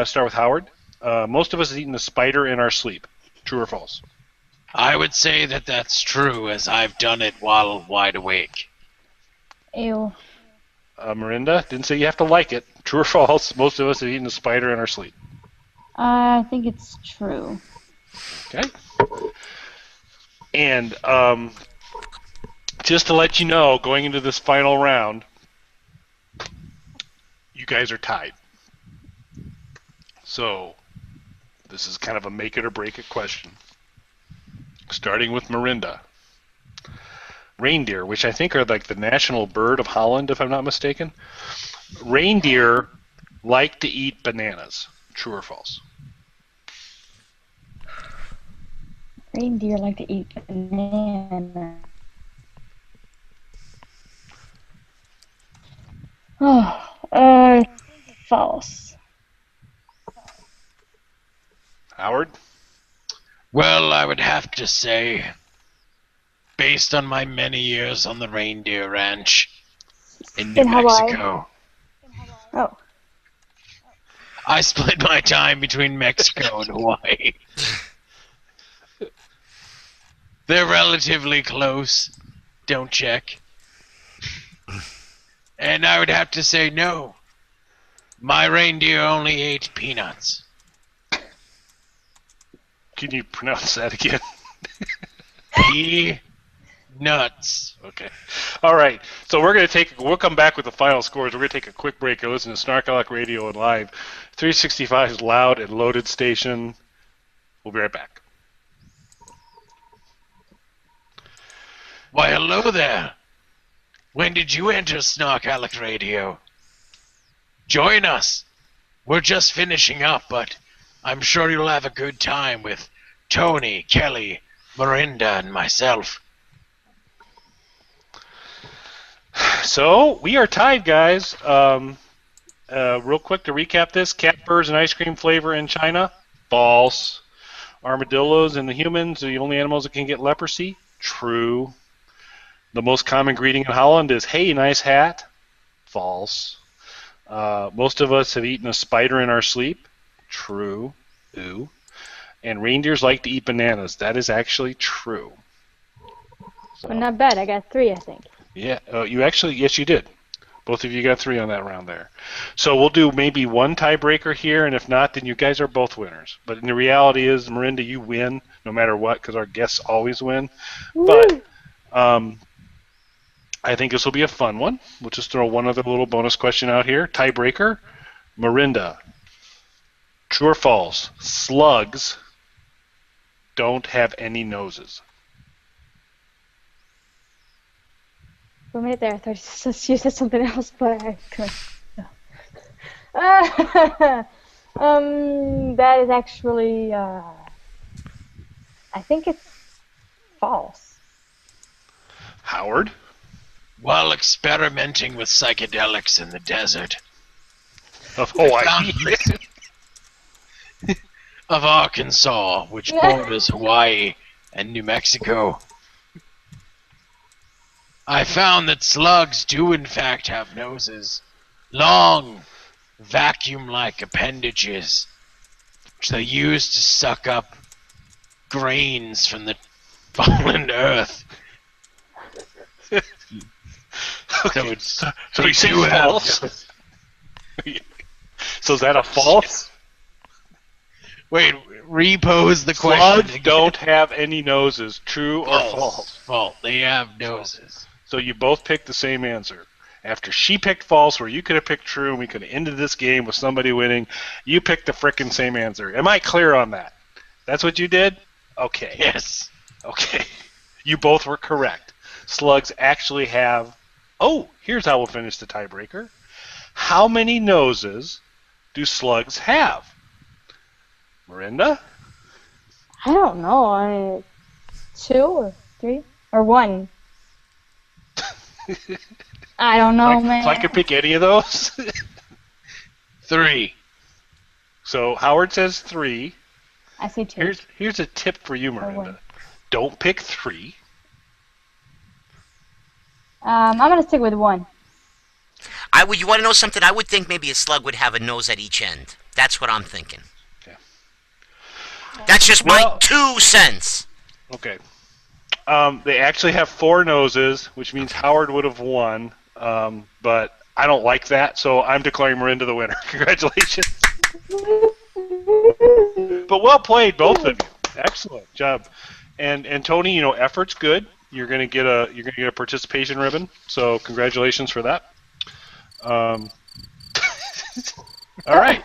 start with Howard. Most of us have eaten a spider in our sleep. True or false? I would say that that's true, as I've done it while wide awake. Ew. Marinda, didn't say you have to like it. True or false? Most of us have eaten a spider in our sleep. I think it's true. Okay. And just to let you know, going into this final round, you guys are tied. So this is kind of a make it or break it question. Starting with Marinda. Reindeer, which I think are like the national bird of Holland, if I'm not mistaken. Reindeer like to eat bananas. True or false? Reindeer like to eat banana. False. Howard? Well, I would have to say, based on my many years on the reindeer ranch in New In Hawaii. Mexico, Oh. I split my time between Mexico and Hawaii. They're relatively close. Don't check. And I would have to say no. My reindeer only ate peanuts. Can you pronounce that again? Nuts. Okay. All right. So we'll come back with the final scores. We're going to take a quick break and listen to SnarkAlec Radio and Live 365's loud and loaded station. We'll be right back. Why, hello there. When did you enter SnarkAlec Radio? Join us. We're just finishing up, but I'm sure you'll have a good time with Tony, Kelly, Marinda, and myself. So we are tied, guys. Real quick to recap this: catbirds and ice cream flavor in China, false. Armadillos and the humans are the only animals that can get leprosy, true. The most common greeting in Holland is "Hey, nice hat," false. Most of us have eaten a spider in our sleep, true. Ooh. And reindeers like to eat bananas. That is actually true. So, But not bad. I got 3, I think. yeah, yes, you did. Both of you got 3 on that round there. So we'll do maybe one tiebreaker here, and if not, then you guys are both winners. But the reality is, Marinda, you win no matter what, because our guests always win. Woo! But I think this will be a fun one. We'll just throw one other little bonus question out here. Tiebreaker, Marinda. True or false? Slugs don't have any noses. For a minute there, I thought you said something else, but I couldn't. No. That is actually, I think it's false. Howard? While experimenting with psychedelics in the desert Of Hawaii. of Arkansas, which borders Hawaii and New Mexico, I found that slugs do in fact have noses. Long, vacuum-like appendages, which they use to suck up grains from the fallen earth. Okay. So they you say do have false? noses. So is that a false? Wait, repose the question. Slugs again. don't have any noses. True or False. false? False. They have noses. So you both picked the same answer. After she picked false, where you could have picked true, and we could have ended this game with somebody winning, you picked the frickin' same answer. Am I clear on that? That's what you did? Okay. Yes. Okay. You both were correct. Slugs actually have... Oh, here's how we'll finish the tiebreaker. How many noses do slugs have? Marinda? I don't know. 2 or 3 or 1. I don't know, man. If I could pick any of those. 3. So Howard says 3. I say 2. Here's a tip for you, Marinda. 1. Don't pick 3. I'm gonna stick with 1. You want to know something? I would think maybe a slug would have a nose at each end. That's what I'm thinking. Okay. That's just Well- my 2 cents. Okay. They actually have 4 noses, which means Howard would have won. But I don't like that, so I'm declaring Marinda the winner. Congratulations. But well played, both of you. Excellent job. And Tony, effort's good. You're gonna get a participation ribbon. So congratulations for that. All right.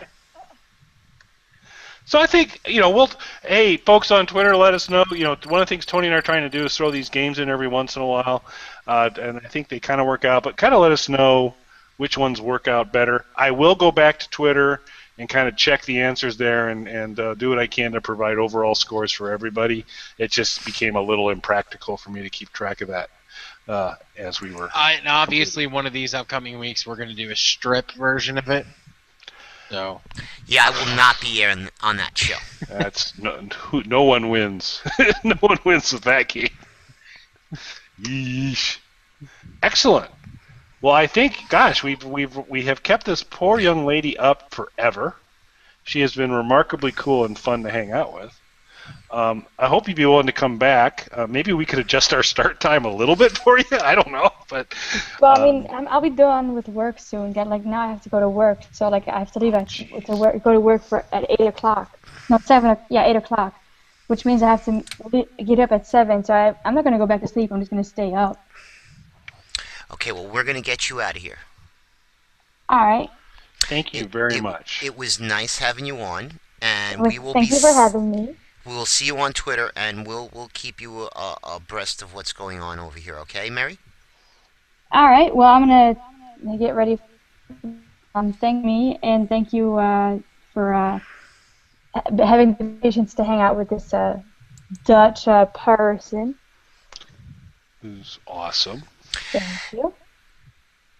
So I think, hey, folks on Twitter, let us know. One of the things Tony and I are trying to do is throw these games in every once in a while, and I think they kind of work out. But kind of let us know which ones work out better. I will go back to Twitter and kind of check the answers there and do what I can to provide overall scores for everybody. It just became a little impractical for me to keep track of that. as we were. And obviously, one of these upcoming weeks, we're going to do a strip version of it. So. Yeah, I will not be on that show. That's no one wins. No one wins with that game. Yeesh. Excellent. Well, I think, gosh, we have kept this poor young lady up forever. She has been remarkably cool and fun to hang out with. I hope you'd be willing to come back. Maybe we could adjust our start time a little bit for you. I don't know, but. Well, I mean, I'll be done with work soon. Like now, I have to go to work, so like I have to leave go to work at 8:00. No, 7. Yeah, 8:00, which means I have to get up at 7. So I'm not gonna go back to sleep. I'm just gonna stay up. Okay, well, we're going to get you out of here. All right. Thank you very much. It was nice having you on, and Thank you for having me. We will see you on Twitter, and we'll keep you abreast of what's going on over here. Okay, Mary? All right. Well, I'm gonna get ready. Thank me, and thank you for having the patience to hang out with this Dutch person. Who's awesome. Thank you.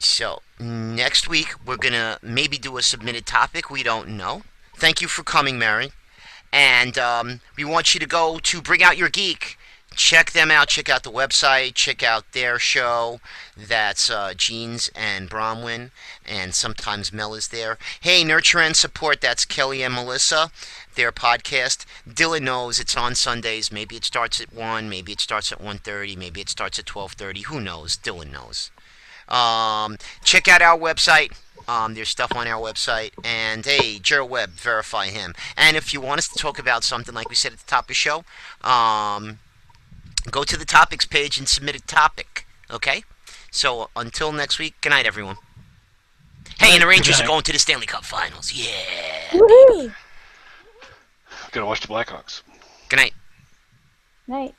So, next week, we're going to maybe do a submitted topic. We don't know. Thank you for coming, Mary. And we want you to go to Bring Out Your Geek. Check them out. Check out the website. Check out their show. That's Jeans and Bronwyn. And sometimes Mel is there. Hey, Nurture and Support. That's Kelly and Melissa. Their podcast. Dylan knows it's on Sundays. Maybe it starts at 1. Maybe it starts at 1:30. Maybe it starts at 12:30. Who knows? Dylan knows. Check out our website. There's stuff on our website. And hey, Gerald Webb, verify him. And if you want us to talk about something like we said at the top of the show, go to the topics page and submit a topic. Okay? So until next week, good night, everyone. Hey, and the Rangers are going to the Stanley Cup Finals. Yeah, baby. Gonna watch the Blackhawks. Good night. Night.